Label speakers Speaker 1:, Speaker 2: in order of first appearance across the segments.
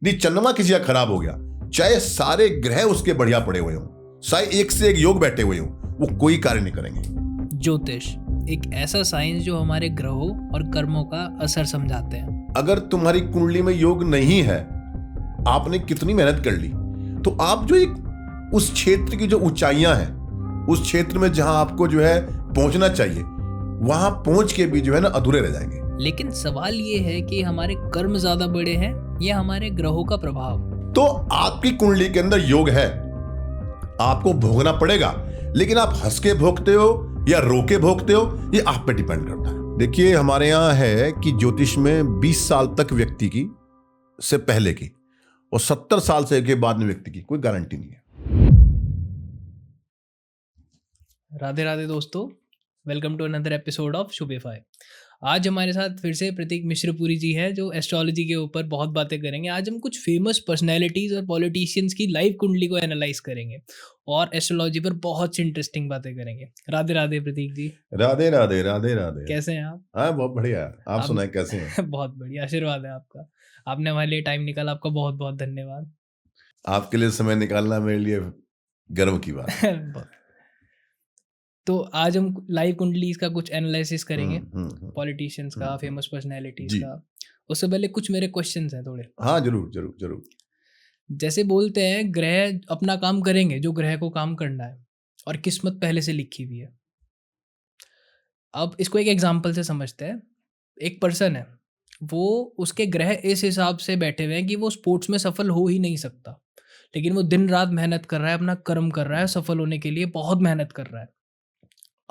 Speaker 1: यदि चंद्रमा किसी का खराब हो गया, चाहे सारे ग्रह उसके बढ़िया पड़े हुए हों, चाहे एक से एक योग बैठे हुए हों, वो कोई कार्य नहीं करेंगे।
Speaker 2: ज्योतिष एक ऐसा साइंस जो हमारे ग्रहों और कर्मों का असर समझाते हैं।
Speaker 1: अगर तुम्हारी कुंडली में योग नहीं है, आपने कितनी मेहनत कर ली, तो आप जो एक उस क्षेत्र की जो ऊंचाइयां हैं, उस क्षेत्र में जहां आपको जो है पहुंचना चाहिए, वहां पहुंच के भी जो है ना अधूरे रह जाएंगे।
Speaker 2: लेकिन सवाल ये है कि हमारे कर्म ज्यादा बड़े हैं या हमारे ग्रहों का प्रभाव।
Speaker 1: तो आपकी कुंडली के अंदर योग है, आपको भोगना पड़ेगा, लेकिन आप हंस के भोगते हो या रो के भोगते हो, ये आप पे डिपेंड करता है। देखिए, हमारे यहां है कि ज्योतिष में 20 साल तक व्यक्ति की से पहले की और 70 साल से के बाद में व्यक्ति की कोई गारंटी नहीं है।
Speaker 2: राधे राधे दोस्तों, welcome to another episode of शुभेफाई। आज हमारे साथ फिर से प्रतीक मिश्रपुरी जी हैं जो एस्ट्रोलॉजी के ऊपर बहुत बातें करेंगे। आज हम कुछ फेमस पर्सनैलिटीज़ और पॉलिटिशियंस की लाइव कुंडली को एनालाइज करेंगे और एस्ट्रोलॉजी पर बहुत सी इंटरेस्टिंग बातें करेंगे। राधे राधे प्रतीक जी।
Speaker 1: राधे राधे राधे राधे।
Speaker 2: कैसे हैं आप?
Speaker 1: हाँ, बहुत बढ़िया। आप सुनाए कैसे हैं?
Speaker 2: बहुत बढ़िया, आशीर्वाद है आपका। आपने हमारे लिए टाइम निकाला, आपका बहुत बहुत धन्यवाद।
Speaker 1: आपके लिए समय निकालना मेरे लिए गर्व की बात है।
Speaker 2: तो आज हम लाइव कुंडलीज का कुछ एनालिसिस करेंगे, पॉलिटिशियंस का, फेमस पर्सनैलिटीज का। उससे पहले कुछ मेरे क्वेश्चंस हैं थोड़े।
Speaker 1: हाँ, जरूर जरूर जरूर।
Speaker 2: जैसे बोलते हैं ग्रह अपना काम करेंगे जो ग्रह को काम करना है, और किस्मत पहले से लिखी हुई है। अब इसको एक एग्जांपल से समझते हैं। एक पर्सन है, वो उसके ग्रह इस हिसाब से बैठे हुए हैं कि वो स्पोर्ट्स में सफल हो ही नहीं सकता, लेकिन वो दिन रात मेहनत कर रहा है, अपना कर्म कर रहा है, सफल होने के लिए बहुत मेहनत कर रहा है।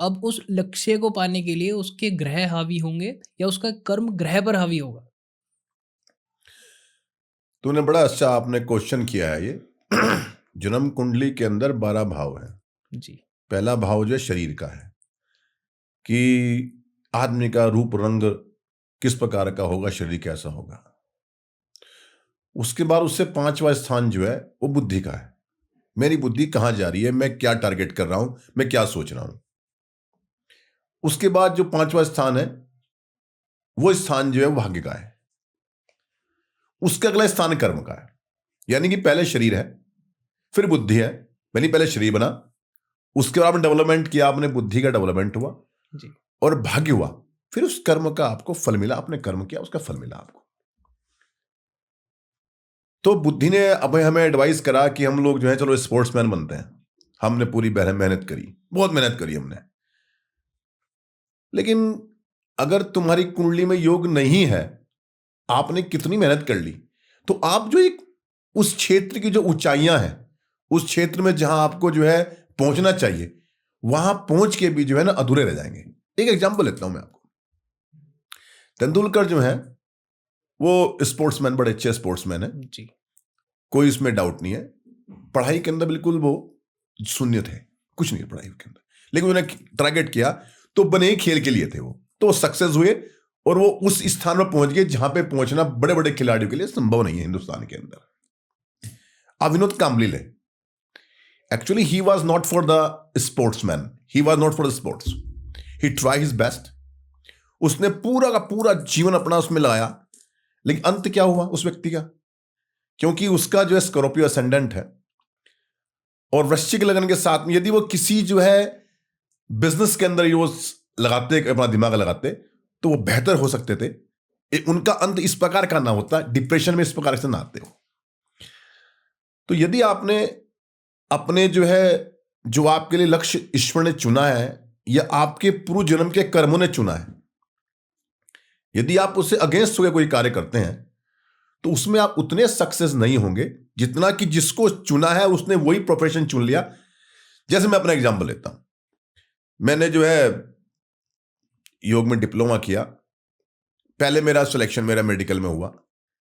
Speaker 2: अब उस लक्ष्य को पाने के लिए उसके ग्रह हावी होंगे या उसका कर्म ग्रह पर हावी होगा?
Speaker 1: तूने बड़ा अच्छा आपने क्वेश्चन किया है ये। जन्म कुंडली के अंदर 12 भाव हैं
Speaker 2: जी।
Speaker 1: पहला भाव जो है शरीर का है कि आदमी का रूप रंग किस प्रकार का होगा, शरीर कैसा होगा। उसके बाद उससे 5वां स्थान जो है वो बुद्धि का है। मेरी बुद्धि कहां जा रही है, मैं क्या टारगेट कर रहा हूं, मैं क्या सोच रहा हूं। उसके बाद जो 5वां स्थान है, वो स्थान जो है वो भाग्य का है। उसका अगला स्थान कर्म का है। यानी कि पहले शरीर है, फिर बुद्धि है। यानी पहले शरीर बना, उसके बाद आपने डेवलपमेंट किया, आपने बुद्धि का डेवलपमेंट हुआ
Speaker 2: जी।
Speaker 1: और भाग्य हुआ, फिर उस कर्म का आपको फल मिला। आपने कर्म किया, उसका फल मिला आपको। तो बुद्धि ने अब हमें एडवाइस करा कि हम लोग जो है चलो स्पोर्ट्समैन बनते हैं। हमने पूरी मेहनत करी, बहुत मेहनत करी हमने। लेकिन अगर तुम्हारी कुंडली में योग नहीं है, आपने कितनी मेहनत कर ली, तो आप जो एक उस क्षेत्र की जो ऊंचाइयां हैं, उस क्षेत्र में जहां आपको जो है पहुंचना चाहिए, वहां पहुंच के भी जो है ना अधूरे रह जाएंगे। एक एग्जांपल लेता हूं मैं आपको। तेंदुलकर जो है वो स्पोर्ट्समैन, बड़े अच्छे स्पोर्ट्समैन है
Speaker 2: जी।
Speaker 1: कोई इसमें डाउट नहीं है। पढ़ाई के अंदर बिल्कुल वो शून्य थे, कुछ नहीं पढ़ाई के अंदर, लेकिन उन्हें टारगेट किया तो बने ही खेल के लिए थे वो, तो सक्सेस हुए और वो उस स्थान पर पहुंच गए जहां पे पहुंचना बड़े बड़े खिलाड़ियों के लिए संभव नहीं है हिंदुस्तान के अंदर। अब विनोद कांबली ले, actually he was not for the sportsman, he was not for the sports, he try his best. उसने पूरा का पूरा जीवन अपना उसमें लगाया, लेकिन अंत क्या हुआ उस व्यक्ति का? क्योंकि उसका जो है स्कॉर्पियो असेंडेंट है और वृश्चिक लगन के साथ में, यदि वो किसी जो है बिजनेस के अंदर वो लगाते, अपना दिमाग लगाते, तो वो बेहतर हो सकते थे। उनका अंत इस प्रकार का ना होता, डिप्रेशन में इस प्रकार से ना आते हो। तो यदि आपने अपने जो है जो आपके लिए लक्ष्य ईश्वर ने चुना है या आपके पूर्व जन्म के कर्मों ने चुना है, यदि आप उससे अगेंस्ट होकर कोई कार्य करते हैं तो उसमें आप उतने सक्सेस नहीं होंगे जितना कि जिसको चुना है उसने वही प्रोफेशन चुन लिया। जैसे मैं अपना एग्जांपल लेता हूं, मैंने जो है योग में डिप्लोमा किया। पहले मेरा सिलेक्शन मेरा मेडिकल में हुआ,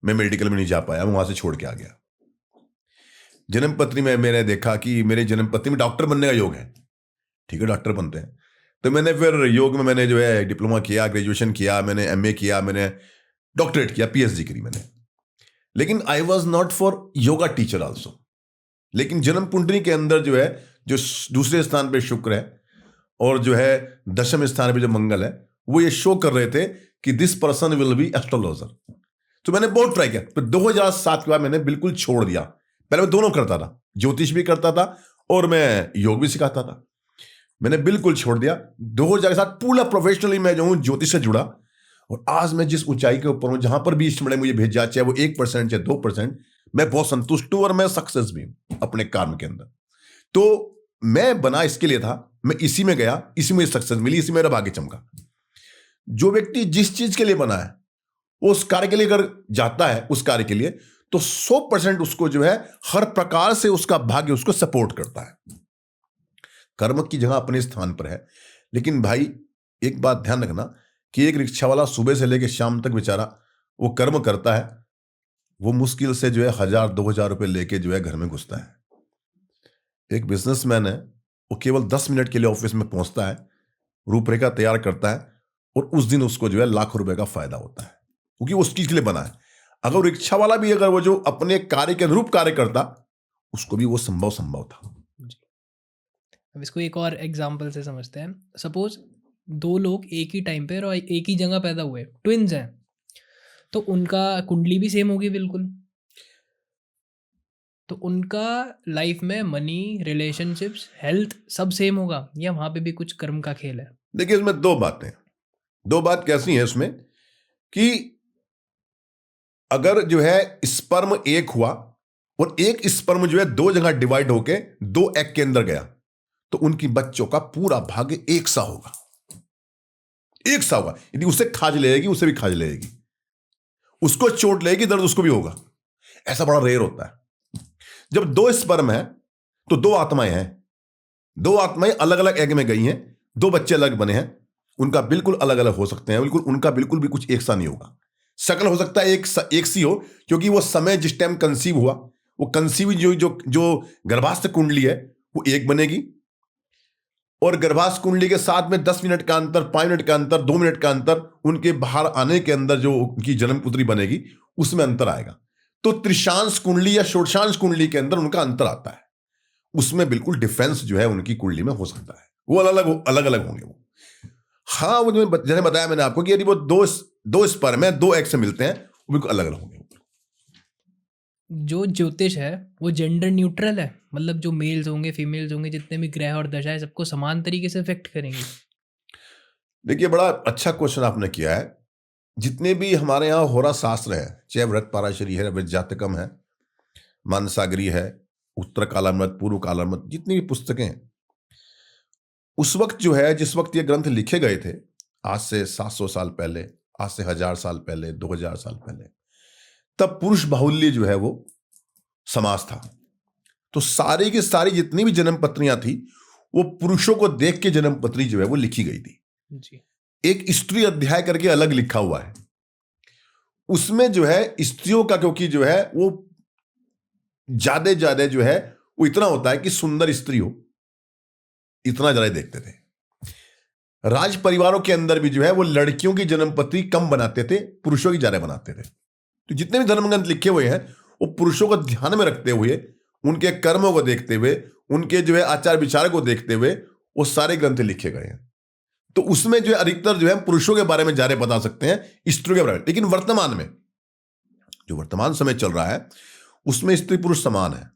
Speaker 1: मैं मेडिकल में नहीं जा पाया, मैं वहां से छोड़ के आ गया। जन्म पत्री में मैंने देखा कि मेरे जन्म पत्री में डॉक्टर बनने का योग है। ठीक है, डॉक्टर बनते हैं। तो मैंने फिर योग में मैंने जो है डिप्लोमा किया, ग्रेजुएशन किया, मैंने एमए किया, मैंने डॉक्टरेट किया, पीएचडी करी मैंने। लेकिन I was not for yoga teacher also. लेकिन जन्म कुंडली के अंदर जो है, जो दूसरे स्थान पे शुक्र है और जो है दशम स्थान पे जो मंगल है, वो ये शो कर रहे थे कि this person will be astrologer. तो मैंने बहुत ट्राई किया, पर 2007 के बाद मैंने बिल्कुल छोड़ दिया। पहले मैं दोनों करता था, ज्योतिष भी करता था और मैं योग भी सिखाता था। मैंने बिल्कुल छोड़ दिया। 2007 पूरा प्रोफेशनली मैं जो हूँ ज्योतिष से जुड़ा, और आज मैं जिस ऊंचाई के ऊपर हूँ, जहां पर भी इष्ट मुझे भेजा, चाहे वो 1% चाहे 2%, मैं बहुत संतुष्ट हूं और मैं सक्सेस भी हूं अपने काम के अंदर। तो मैं बना इसके लिए था, मैं इसी में गया, इसी में सक्सेस मिली, इसी में मेरा भाग्य चमका। जो व्यक्ति जिस चीज के लिए बना है, उस कार्य के लिए अगर जाता है उस कार्य के लिए, तो 100% उसको जो है हर प्रकार से उसका भाग्य उसको सपोर्ट करता है। कर्म की जगह अपने स्थान पर है, लेकिन भाई एक बात ध्यान रखना कि एक रिक्शा वाला सुबह से लेकर शाम तक बेचारा वो कर्म करता है, वो मुश्किल से जो है 1000-2000 रुपए लेके जो है घर में घुसता है। एक बिजनेसमैन है, वो केवल 10 मिनट के लिए ऑफिस में पहुंचता है, रूपरेखा तैयार करता है, और उस दिन उसको जो है लाखों रुपए का फायदा होता है, क्योंकि उस चीज के लिए बना है। अगर रिक्शा वाला भी अगर वो जो अपने कार्य के अनुरूप कार्य करता, उसको भी वो संभव था।
Speaker 2: अब इसको एक और एग्जांपल से समझते हैं। सपोज 2 लोग एक ही टाइम पे और एक ही जगह पैदा हुए, ट्विन्स हैं, तो उनका कुंडली भी सेम होगी बिल्कुल। तो उनका लाइफ में मनी, रिलेशनशिप्स, हेल्थ सब सेम होगा, या वहाँ पे भी कुछ कर्म का खेल है?
Speaker 1: देखिए, इसमें दो बात कैसी है इसमें, कि अगर जो है स्पर्म एक हुआ और एक स्पर्म जो है 2 जगह डिवाइड होके 2 एग के अंदर गया, तो उनकी बच्चों का पूरा भाग्य एक सा होगा। यदि उसे खाज लेगी, उसे भी खाज लेगी, उसको चोट लेगी, दर्द उसको भी होगा। ऐसा बड़ा रेयर होता है। जब 2 स्पर्म है तो 2 आत्माएं हैं, 2 आत्माएं अलग अलग एग में गई हैं, 2 बच्चे अलग बने हैं, उनका बिल्कुल अलग अलग हो सकते हैं, उनका बिल्कुल भी कुछ एक सा नहीं होगा। शक्ल हो सकता है एक सी हो, क्योंकि वो समय जिस टाइम कंसीव हुआ, वो कंसीव जो गर्भास्थ कुंडली है वो एक बनेगी, और गर्भास्थ कुंडली के साथ में 10 मिनट का अंतर, 5 मिनट का अंतर, 2 मिनट का अंतर, उनके बाहर आने के अंदर जो उनकी जन्मपुत्री बनेगी उसमें अंतर आएगा। तो त्रिशांश कुंडली या षोडशांश कुंडली के अंदर उनका अंतर आता है, उसमें बिल्कुल डिफरेंस जो है उनकी कुंडली में हो सकता है, वो अलग अलग होंगे वो। हाँ, वो जैसे बताया मैंने आपको कि यदि वो दो स्पर्म है 2 एग से मिलते हैं, वो बिल्कुल अलग अलग होंगे।
Speaker 2: जो ज्योतिष है वो जेंडर न्यूट्रल है, मतलब जो मेल्स होंगे, फीमेल्स होंगे, जितने भी ग्रह और दशा है, सबको समान तरीके से इफेक्ट करेंगे?
Speaker 1: देखिए, बड़ा अच्छा क्वेश्चन आपने किया है। जितने भी हमारे यहाँ होरा शास्त्र है, चाहे व्रत पाराशरी है, व्रत जातकम है, मानसागरी है, उत्तर कालामृत, पूर्व कालामृत, जितनी भी पुस्तकें हैं, उस वक्त जो है, जिस वक्त ये ग्रंथ लिखे गए थे, आज से 700 साल पहले, आज से 1000 साल पहले, 2000 साल पहले, तब पुरुष बाहुल्य जो है वो समाज था। तो सारी की सारी जितनी भी जन्म पत्रियां थी, वो पुरुषों को देख के जन्म पत्री जो है वो लिखी गई थी
Speaker 2: जी।
Speaker 1: एक स्त्री अध्याय करके अलग लिखा हुआ है, उसमें जो है स्त्रियों का, क्योंकि जो है वो ज्यादा जो है वो इतना होता है कि सुंदर स्त्री हो, इतना ज्यादा देखते थे। राज परिवारों के अंदर भी जो है वो लड़कियों की जन्मपत्री कम बनाते थे, पुरुषों की ज्यादा बनाते थे। तो जितने भी धर्मग्रंथ लिखे हुए हैं वो पुरुषों को ध्यान में रखते हुए, उनके कर्मों को देखते हुए, उनके जो है आचार विचार को देखते हुए वो सारे ग्रंथ लिखे गए हैं। तो उसमें जो है अधिकतर जो है पुरुषों के बारे में ज्यादा बता सकते हैं, स्त्रियों के बारे में। लेकिन वर्तमान में जो वर्तमान समय चल रहा है उसमें स्त्री पुरुष समान है,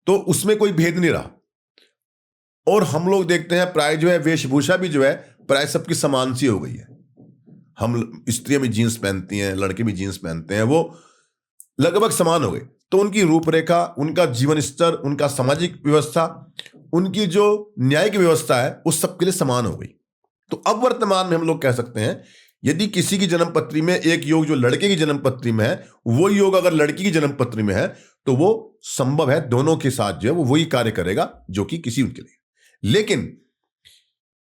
Speaker 1: तो उसमें कोई भेद नहीं रहा। और हम लोग देखते हैं प्राय जो है वेशभूषा भी जो है प्राय सबकी समान सी हो गई है। हम स्त्रियां भी जीन्स पहनती हैं, लड़के भी जीन्स पहनते हैं, वो लगभग समान हो गए। तो उनकी रूपरेखा, उनका जीवन स्तर, उनका सामाजिक व्यवस्था, उनकी जो न्यायिक व्यवस्था है, उस सबके लिए समान हो गई। तो अब वर्तमान में हम लोग कह सकते हैं, यदि किसी की जन्म पत्री में एक योग जो लड़के की जन्म पत्री में है, वो योग अगर लड़की की जन्म पत्री में है, तो वो संभव है दोनों के साथ जो है वो वही कार्य करेगा जो कि किसी उनके लिए। लेकिन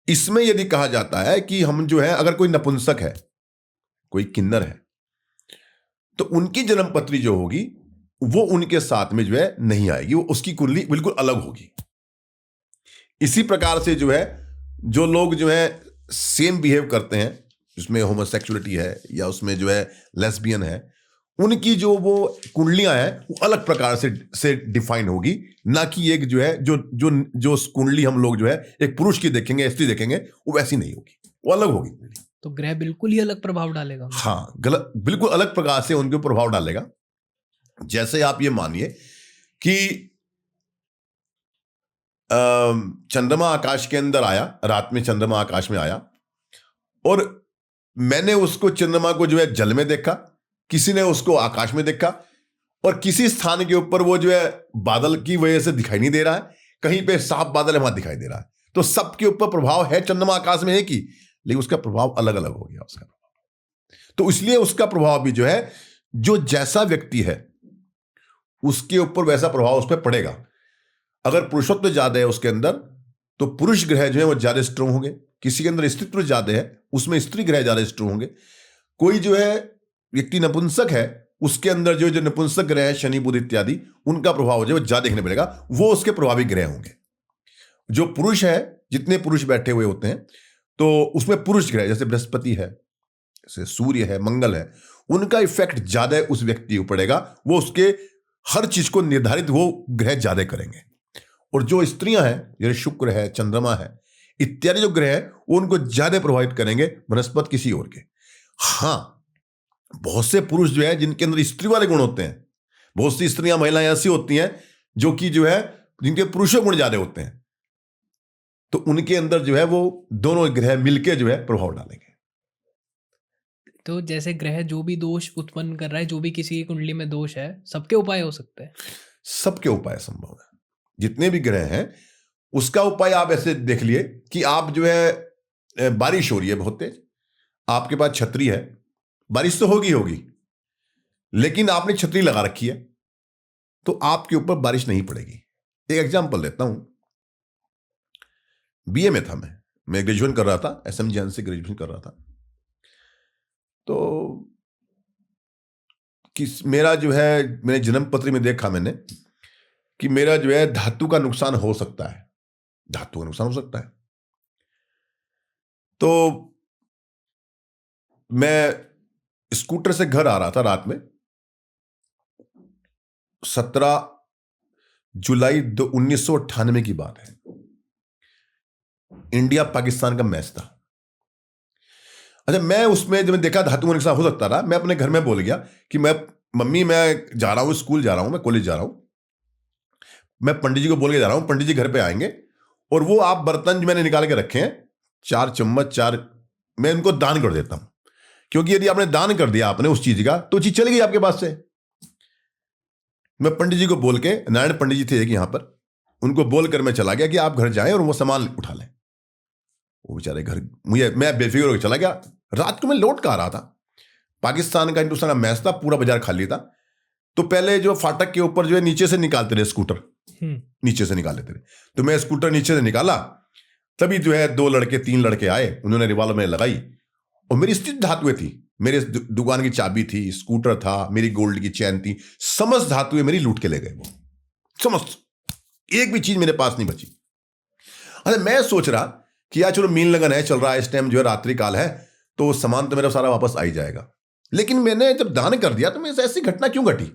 Speaker 1: इसमें यदि कहा जाता है कि हम जो है, अगर कोई नपुंसक है, कोई किन्नर है, तो उनकी जन्म पत्री जो होगी वो उनके साथ में जो है नहीं आएगी, वो उसकी कुंडली बिल्कुल अलग होगी। इसी प्रकार से जो है जो लोग जो है सेम बिहेव करते हैं, जिसमें होमोसेक्सुअलिटी है या उसमें जो है लेस्बियन है, उनकी जो वो कुंडलियां हैं वो अलग प्रकार से डिफाइन होगी, ना कि एक जो है जो कुंडली हम लोग जो है एक पुरुष की देखेंगे, स्त्री देखेंगे, वो वैसी नहीं होगी, वो अलग होगी।
Speaker 2: तो ग्रह बिल्कुल ही अलग प्रभाव डालेगा उन पे।
Speaker 1: हाँ, गलत, बिल्कुल अलग प्रकार से उनके प्रभाव डालेगा। जैसे आप ये मानिए कि चंद्रमा आकाश के अंदर आया, रात में चंद्रमा आकाश में आया, और मैंने उसको, चंद्रमा को जो है जल में देखा, किसी ने उसको आकाश में देखा, और किसी स्थान के ऊपर वो जो है बादल की वजह से दिखाई नहीं दे रहा है, कहीं पे साफ बादल है वहां दिखाई दे रहा है। तो सबके ऊपर प्रभाव है, चंद्रमा आकाश में एक ही, लेकिन उसका प्रभाव अलग अलग हो गया उसका। तो इसलिए उसका प्रभाव भी जो है, जो जैसा व्यक्ति है उसके ऊपर वैसा प्रभाव उस पर पड़ेगा। अगर पुरुषत्व ज्यादा है उसके अंदर, तो पुरुष ग्रह जो है वो ज्यादा स्ट्रांग होंगे। किसी के अंदर स्त्रीत्व ज्यादा है, उसमें स्त्री ग्रह ज्यादा स्ट्रांग होंगे। कोई जो है व्यक्ति नपुंसक है, उसके अंदर जो जो नपुंसक ग्रह है, शनि बुध इत्यादि, उनका प्रभाव जो है ज्यादा देखने मिलेगा, वो उसके प्रभावी ग्रह होंगे। जो पुरुष है, जितने पुरुष बैठे हुए होते हैं, तो उसमें पुरुष ग्रह जैसे बृहस्पति है, जैसे सूर्य है, मंगल है, उनका इफेक्ट ज्यादा उस व्यक्ति को पड़ेगा। वो उसके हर चीज को निर्धारित वो ग्रह ज्यादा करेंगे। और जो स्त्रियां हैं, जैसे शुक्र है, चंद्रमा है इत्यादि जो ग्रह है, वो उनको ज्यादा प्रभावित करेंगे बृहस्पति किसी और के। हाँ, बहुत से पुरुष जो है जिनके अंदर स्त्री वाले गुण होते हैं, बहुत सी स्त्रियां, महिलाएं ऐसी होती हैं जो कि जो है जिनके पुरुषों गुण ज्यादा होते हैं, तो उनके अंदर जो है वो दोनों ग्रह मिलके जो है प्रभाव डालेंगे।
Speaker 2: तो जैसे ग्रह जो भी दोष उत्पन्न कर रहा है, जो भी किसी की कुंडली में दोष है, सबके उपाय हो सकते हैं।
Speaker 1: सबके उपाय संभव है, जितने भी ग्रह हैं उसका उपाय आप ऐसे देख लिए कि आप जो है, बारिश हो रही है बहुत तेज, आपके पास छतरी है, बारिश तो होगी, लेकिन आपने छतरी लगा रखी है, तो आपके ऊपर बारिश नहीं पड़ेगी। एक एग्जांपल देता हूं। बीए में था मैं ग्रेजुएशन कर रहा था, एसएमजीएन से ग्रेजुएशन कर रहा था। तो मेरा जो है, मैंने जन्म पत्री में देखा मैंने कि मेरा जो है धातु का नुकसान हो सकता है, धातु का नुकसान हो सकता है। तो मैं स्कूटर से घर आ रहा था रात में, 17 जुलाई 1998 की बात है। इंडिया पाकिस्तान का मैच था। अच्छा, मैं उसमें जब मैं देखा धातु का नुकसान हो सकता था, मैं अपने घर में बोल गया कि मम्मी मैं जा रहा हूं, स्कूल जा रहा हूं, मैं कॉलेज जा रहा हूं, मैं पंडित जी को बोल के जा रहा हूं, पंडित जी घर पे आएंगे और वो आप बर्तन जो मैंने निकाल के रखे हैं, 4 चम्मच 4, मैं इनको दान कर देता हूं, क्योंकि यदि आपने दान कर दिया आपने उस चीज का, तो चीज चली गई आपके पास से। मैं पंडित जी को बोल के, नारायण पंडित जी थे एक यहां पर, उनको बोलकर मैं चला गया कि आप घर जाएं और वो सामान उठा लें। वो बेचारे घर, मैं बेफिक्र होकर चला गया। रात को मैं लौट कर आ रहा था, पाकिस्तान का हिंदुस्तान का मैच था, पूरा बाजार खाली था। तो पहले जो फाटक के ऊपर जो है नीचे से निकालते रहे स्कूटर, नीचे से निकाल लेते रहे, तो मैं स्कूटर नीचे से निकाला, तभी जो है 2 लड़के 3 लड़के आए, उन्होंने रिवॉल्वर में लगाई, और मेरी स्थित धातुएं थी, मेरे दुकान की चाबी थी, स्कूटर था, मेरी गोल्ड की चैन थी, समस्त धातुएं मेरी लूट के ले गए वो, समस्त, एक भी चीज मेरे पास नहीं बची। अरे मैं सोच रहा कि यार चलो मीन लगन है, चल रहा है, इस टाइम जो है रात्रि काल है, तो सामान तो मेरा सारा वापस आ ही जाएगा। लेकिन मैंने जब दान कर दिया तो मेरे ऐसी घटना क्यों घटी?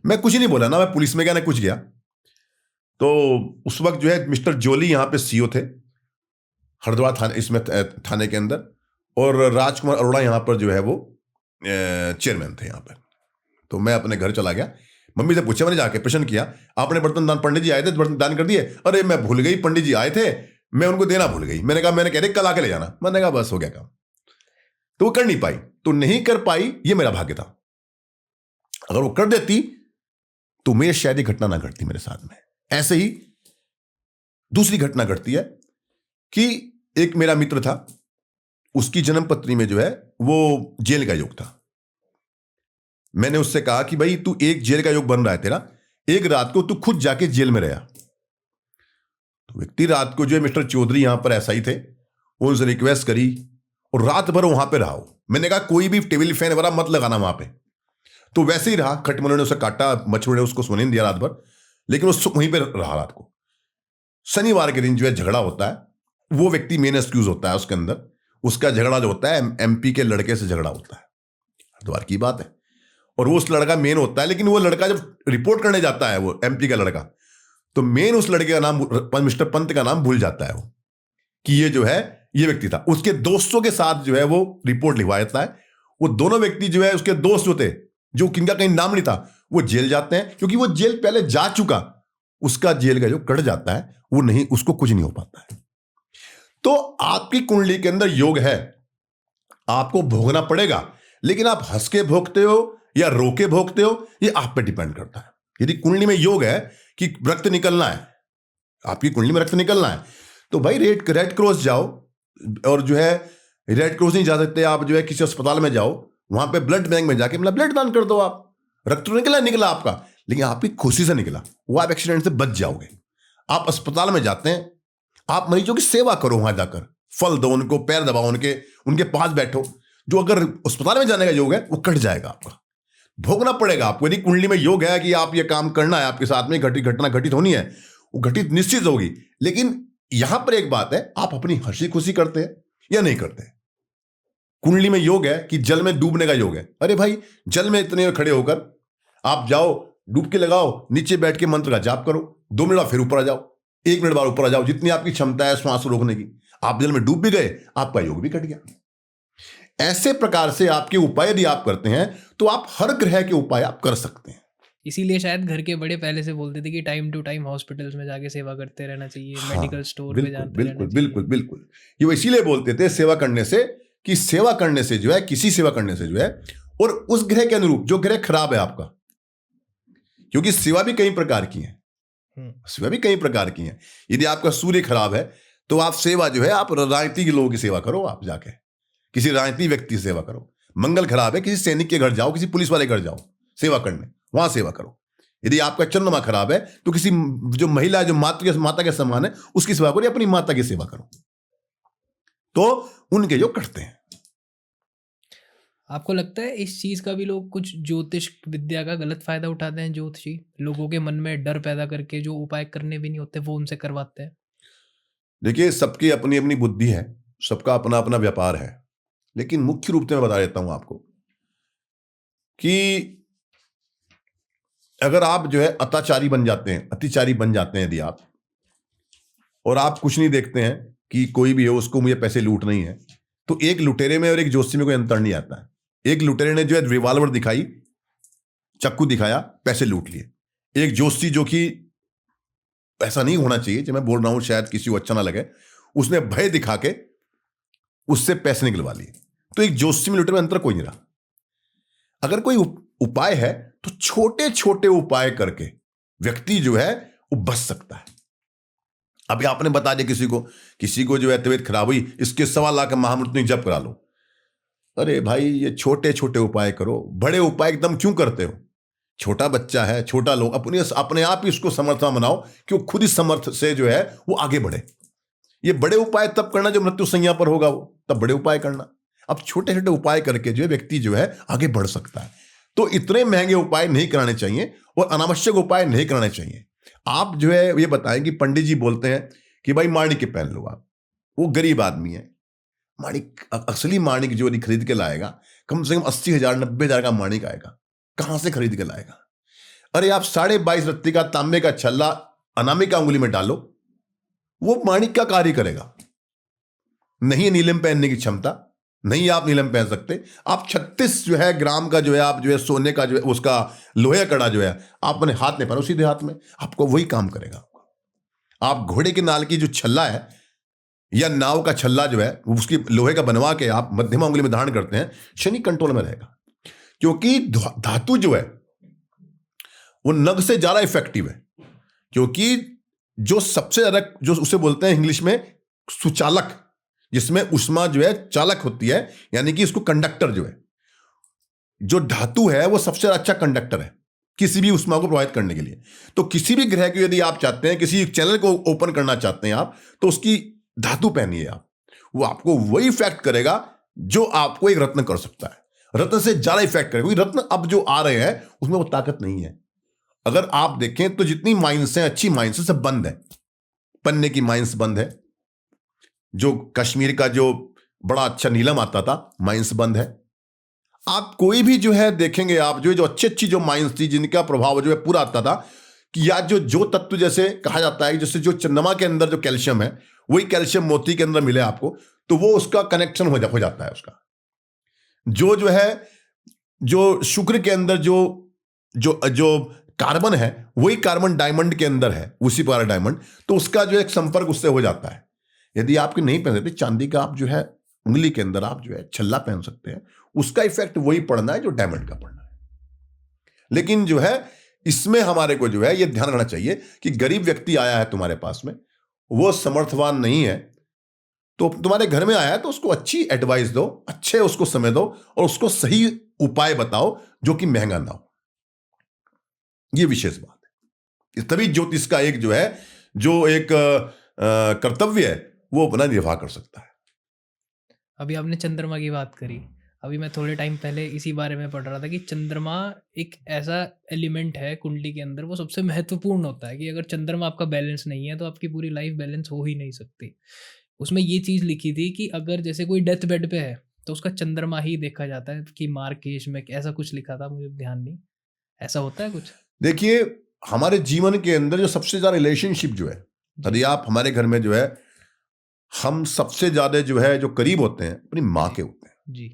Speaker 1: मैं कुछ नहीं बोला ना, मैं पुलिस में गया ना कुछ गया। तो उस वक्त जो है मिस्टर जोली यहां पे सीओ थे हरिद्वार थाने, इसमें थाने के अंदर, और राजकुमार अरोड़ा यहां पर जो है वो चेयरमैन थे यहां पर। तो मैं अपने घर चला गया, मम्मी से पूछा, मैंने जाके प्रश्न किया, आपने बर्तन दान, पंडित जी आए थे बर्तन दान कर दिए? अरे मैं भूल गई, पंडित जी आए थे, मैं उनको देना भूल गई। मैंने कहा, मैंने कह रहे कल आके ले जाना। मैंने कहा बस हो गया काम। तो वो कर नहीं पाई, तो नहीं कर पाई, ये मेरा भाग्य था। अगर वो कर देती तो मेरे शायद ये घटना ना घटती मेरे साथ में। ऐसे ही दूसरी घटना घटती है कि एक मेरा मित्र था, उसकी जन्म पत्री में जो है वो जेल का योग था। मैंने उससे कहा कि भाई तू एक जेल का योग बन रहा है तेरा, एक रात को तू खुद जाके जेल में रहा। तो व्यक्ति रात को जो है मिस्टर चौधरी यहां पर ऐसा ही थे, उनसे रिक्वेस्ट करी और रात भर वहां पे रहा। मैंने कहा कोई भी टेबल फैन वगैरह मत लगाना वहां पे। तो वैसे ही रहा, खटमलों ने उसे काटा, मच्छरों ने उसको सोने नहीं दिया रात भर, लेकिन वो वहीं पे रहा रात को। शनिवार के दिन जो है झगड़ा होता है, वो व्यक्ति मेन एक्सक्यूज होता है उसके अंदर। उसका झगड़ा जो होता है एमपी के लड़के से झगड़ा होता है, हरिद्वार की बात है, और वो उस लड़का मेन होता है। लेकिन वो लड़का जब रिपोर्ट करने जाता है, वो एमपी का लड़का, तो मेन उस लड़के का नाम मिस्टर पंत का नाम भूल जाता है वो, कि ये जो है ये व्यक्ति था, उसके दोस्तों के साथ जो है वो रिपोर्ट लिखवा देता है। वो दोनों व्यक्ति जो है उसके दोस्त जो थे, जो किनका कहीं नाम नहीं था, वो जेल जाते हैं, क्योंकि वो जेल पहले जा चुका, उसका जेल का जो कट जाता है वो नहीं, उसको कुछ नहीं हो पाता है। तो आपकी कुंडली के अंदर योग है, आपको भोगना पड़ेगा, लेकिन आप हंस के भोगते हो या रो के भोगते हो, ये आप पे डिपेंड करता है। यदि कुंडली में योग है कि रक्त निकलना है, आपकी कुंडली में रक्त निकलना है, तो भाई रेड क्रॉस जाओ, और जो है रेड क्रॉस नहीं जा सकते आप जो है किसी अस्पताल में जाओ, वहां पे ब्लड बैंक में जाके मतलब ब्लड दान कर दो। आप रक्त तो निकला आपका, लेकिन आपकी खुशी से निकला, वो आप एक्सीडेंट से बच जाओगे। आप अस्पताल में जाते हैं, आप मरीजों की सेवा करो, वहां जाकर फल दो उनको, पैर दबाओ उनके पास बैठो। जो अगर अस्पताल में जाने का योग है वो कट जाएगा, आपका भोगना पड़ेगा आपको। यदि कुंडली में योग है कि आप ये काम करना है, आपके साथ में घटना घटित होनी है, वो घटित निश्चित होगी। लेकिन यहां पर एक बात है, आप अपनी हंसी खुशी करते हैं या नहीं करते हैं। कुंडली में योग है कि जल में डूबने का योग है, अरे भाई जल में इतने खड़े होकर आप जाओ, डुबकी लगाओ, नीचे बैठ के मंत्र का जाप करो, 2 मिनट बाद फिर ऊपर आ जाओ, 1 मिनट बाद ऊपर आ जाओ, जितनी आपकी क्षमता है श्वास रोकने की। आप जल में डूब भी गए, आपका योग भी कट गया। ऐसे प्रकार से आपके उपाय यदि आप करते हैं तो आप हर ग्रह के उपाय आप कर सकते हैं।
Speaker 2: इसीलिए शायद घर के बड़े पहले से बोलते थे कि टाइम टू टाइम हॉस्पिटल्स में जाके सेवा करते रहना चाहिए,
Speaker 1: हाँ,
Speaker 2: मेडिकल स्टोर पे जाते रहना
Speaker 1: बिल्कुल
Speaker 2: चाहिए।
Speaker 1: बिल्कुल बिल्कुल, ये वो इसीलिए बोलते थे सेवा करने से, कि सेवा करने से जो है, किसी सेवा करने से जो है, और उस ग्रह के अनुरूप जो ग्रह खराब है आपका, क्योंकि सेवा भी कई प्रकार की है, सेवा भी कई प्रकार की है। यदि आपका सूर्य खराब है तो आप सेवा जो है, आप राजनीति के लोगों की सेवा करो, आप जाके किसी राजनीति व्यक्ति की सेवा करो। मंगल खराब है, किसी सैनिक के घर जाओ, किसी पुलिस वाले घर जाओ सेवा करने, वहां सेवा करो। यदि आपका चंद्रमा खराब है तो किसी जो महिला जो माता के समान है उसकी सेवा करो, या अपनी माता की सेवा करो, तो उनके जो करते हैं।
Speaker 2: आपको लगता है इस चीज का भी लोग कुछ ज्योतिष विद्या का गलत फायदा उठाते हैं? ज्योतिषी लोगों के मन में डर पैदा करके जो उपाय करने भी नहीं होते वो उनसे करवाते हैं।
Speaker 1: देखिए, सबकी अपनी अपनी बुद्धि है, सबका अपना अपना व्यापार है, लेकिन मुख्य रूप से मैं बता देता हूं आपको कि अगर आप जो है अत्याचारी बन जाते हैं, अतिचारी बन जाते हैं यदि आप, और आप कुछ नहीं देखते हैं कि कोई भी हो उसको मुझे पैसे लूट नहीं है, तो एक लुटेरे में और एक जोशी में कोई अंतर नहीं आता है। एक लुटेरे ने जो है रिवॉल्वर दिखाई, चाकू दिखाया, पैसे लूट लिए। एक जोशी जो कि ऐसा नहीं होना चाहिए, जो मैं बोल रहा हूं शायद किसी को अच्छा ना लगे, उसने भय दिखा के उससे पैसे निकलवा लिए। तो एक जोशी में लुटेरे में अंतर कोई नहीं रहा। अगर कोई उपाय है तो छोटे छोटे उपाय करके व्यक्ति जो है वो बच सकता है। अभी आपने बता दिया किसी को जो है तबीयत खराब हुई, इसके 1.25 लाख महामृत्यु जप करा लो। अरे भाई, ये छोटे छोटे उपाय करो, बड़े उपाय एकदम क्यों करते हो? छोटा बच्चा है, छोटा लोग, अपने आप ही उसको समर्थन बनाओ कि वो खुद ही समर्थ से जो है वो आगे बढ़े। ये बड़े उपाय तब करना जब मृत्यु संज्ञा पर होगा, वो तब बड़े उपाय करना। अब छोटे छोटे उपाय करके जो है व्यक्ति जो है आगे बढ़ सकता है। तो इतने महंगे उपाय नहीं कराने चाहिए और अनावश्यक उपाय नहीं कराने चाहिए। आप जो है ये बताएं कि पंडित जी बोलते हैं कि भाई माणिक्य पहन लो आप, वो गरीब आदमी है, माणिक असली माणिक जो नहीं खरीद के लाएगा, कम से कम 80,000 90,000 का माणिक आएगा, कहां से खरीद के लाएगा? अरे आप 22.5 रत्ती का तांबे का छल्ला अनामिका उंगली में डालो, वो माणिक का कार्य करेगा। नहीं नीलम पहनने की क्षमता, नहीं आप नीलम पहन सकते, आप 36 जो है ग्राम का जो है आप जो है सोने का जो है उसका लोहे कड़ा जो है आप अपने हाथ में पहनो, सीधे हाथ में, आपको वही काम करेगा। आप घोड़े के नाल की जो छल्ला है या नाव का छल्ला जो है उसकी लोहे का बनवा के आप मध्यमा उंगली में धारण करते हैं, शनि कंट्रोल में रहेगा। क्योंकि धातु जो है वो नग से ज्यादा इफेक्टिव है, क्योंकि जो सबसे ज्यादा जो उसे बोलते हैं इंग्लिश में सुचालक, जिसमें उष्मा जो है चालक होती है, यानी कि इसको कंडक्टर जो है, जो धातु है वो सबसे अच्छा कंडक्टर है किसी भी उष्मा को प्रभावित करने के लिए। तो किसी भी ग्रह को यदि आप चाहते हैं, किसी चैनल को ओपन करना चाहते हैं आप, तो उसकी धातु पहनिए आप, वो आपको वही इफेक्ट करेगा जो आपको एक रत्न कर सकता है। रत्न से ज्यादा इफेक्ट करेगा, क्योंकि रत्न अब जो आ रहे हैं उसमें वो ताकत नहीं है। अगर आप देखें तो जितनी माइंस हैं, अच्छी माइंस है, सब बंद है। पन्ने की माइंस बंद है, जो कश्मीर का जो बड़ा अच्छा नीलम आता था माइंस बंद है। आप कोई भी जो है देखेंगे आप जो अच्छी अच्छी जो माइंस थी जिनका प्रभाव जो है पूरा आता था, कि या जो तत्व जैसे कहा जाता है, जैसे जो चंद्रमा के अंदर जो कैल्शियम है वही कैल्शियम मोती के अंदर मिले आपको, तो वो उसका कनेक्शन हो जाता है उसका। जो है जो शुक्र के अंदर जो जो जो कार्बन है वही कार्बन डायमंड के अंदर है, उसी प्रकार डायमंड, तो उसका जो एक संपर्क उससे हो जाता है। यदि आपके नहीं पहन सकते चांदी का, आप जो है उंगली के अंदर आप जो है छल्ला पहन सकते हैं, उसका इफेक्ट वही पड़ना है जो डायमंड का पड़ना है। लेकिन जो है इसमें हमारे को जो है ये ध्यान रखना चाहिए कि गरीब व्यक्ति आया है तुम्हारे पास में, वो समर्थवान नहीं है, तो तुम्हारे घर में आया है तो उसको अच्छी एडवाइस दो, अच्छे उसको समय दो और उसको सही उपाय बताओ जो कि महंगा ना हो। ये विशेष बात है। तभी ज्योतिष का एक जो है जो एक कर्तव्य है वो अपना निर्वाह कर सकता है।
Speaker 2: अभी आपने चंद्रमा की बात करी, अभी मैं थोड़े टाइम पहले इसी बारे में पढ़ रहा था कि चंद्रमा एक ऐसा एलिमेंट है कुंडली के अंदर, वो सबसे महत्वपूर्ण होता है कि अगर चंद्रमा आपका बैलेंस नहीं है तो आपकी पूरी लाइफ बैलेंस हो ही नहीं सकती। उसमें ये चीज़ लिखी थी कि अगर जैसे कोई डेथ बेड पे है तो उसका चंद्रमा ही देखा जाता है, कि मार्केश में ऐसा कुछ लिखा था, मुझे ध्यान नहीं, ऐसा होता है कुछ?
Speaker 1: देखिए हमारे जीवन के अंदर जो सबसे ज्यादा रिलेशनशिप जो है, यदि आप हमारे घर में जो है हम सबसे ज्यादा जो है जो करीब होते हैं अपनी माँ के होते हैं
Speaker 2: जी।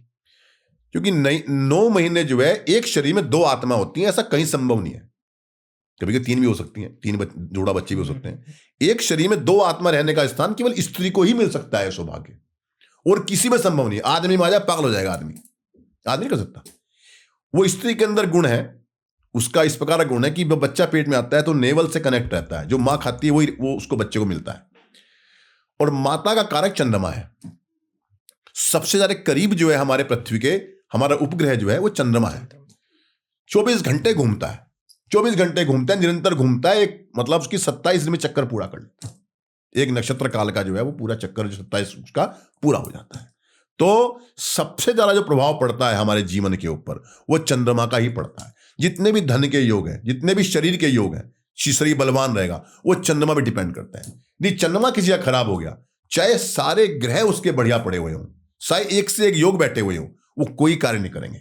Speaker 1: क्योंकि 9 महीने जो है एक शरीर में 2 आत्मा होती हैं, ऐसा कहीं संभव नहीं है। कभी कभी 3 भी हो सकती हैं, 3 जोड़ा बच्चे भी हो सकते हैं। एक शरीर में 2 आत्मा रहने का स्थान केवल स्त्री को ही मिल सकता है सौभाग्य, और किसी में संभव नहीं है। आदमी में आ जाए पागल हो जाएगा, आदमी नहीं कर सकता। वो स्त्री के अंदर गुण है, उसका इस प्रकार का गुण है कि जब बच्चा पेट में आता है तो नेवल से कनेक्ट रहता है, जो माँ खाती है वही वो उसको बच्चे को मिलता है। और माता का कारक चंद्रमा है, सबसे ज्यादा करीब जो है हमारे पृथ्वी के, हमारा उपग्रह जो है वो चंद्रमा है। 24 घंटे घूमता है, 24 घंटे घूमता है, निरंतर घूमता है। एक मतलब उसकी 27 दिन में चक्कर पूरा कर लेता है। एक नक्षत्र काल का जो है वो पूरा चक्कर जो 27 उसका पूरा हो जाता है। तो सबसे ज्यादा जो प्रभाव पड़ता है हमारे जीवन के ऊपर वो चंद्रमा का ही पड़ता है। जितने भी धन के योग हैं, जितने भी शरीर के योग हैं, शरीर बलवान रहेगा, वो चंद्रमा पे डिपेंड करता है। यदि चंद्रमा किसी का खराब हो गया, चाहे सारे ग्रह उसके बढ़िया पड़े हुए हों, चाहे एक से एक योग बैठे हुए हों, वो कोई कार्य नहीं करेंगे।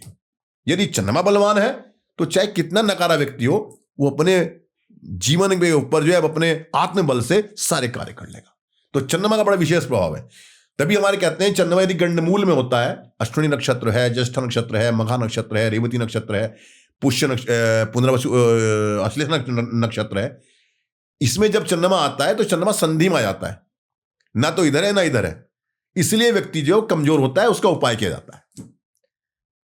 Speaker 1: यदि चंद्रमा बलवान है तो चाहे कितना नकारा व्यक्ति हो, वो अपने जीवन के ऊपर जो है अपने आत्मबल से सारे कार्य कर लेगा। तो चंद्रमा का बड़ा विशेष प्रभाव है। तभी हमारे कहते हैं चंद्रमा यदि गंडमूल में होता है, अश्विनी नक्षत्र है, ज्येष्ठ नक्षत्र है, मघा नक्षत्र है, रेवती नक्षत्र है, पुष्य पुनर्वसु अश्लेष नक्षत्र है, इसमें जब चंद्रमा आता है तो चंद्रमा संधि में आ जाता है, ना तो इधर है ना इधर है, इसलिए व्यक्ति जो कमजोर होता है उसका उपाय किया जाता है।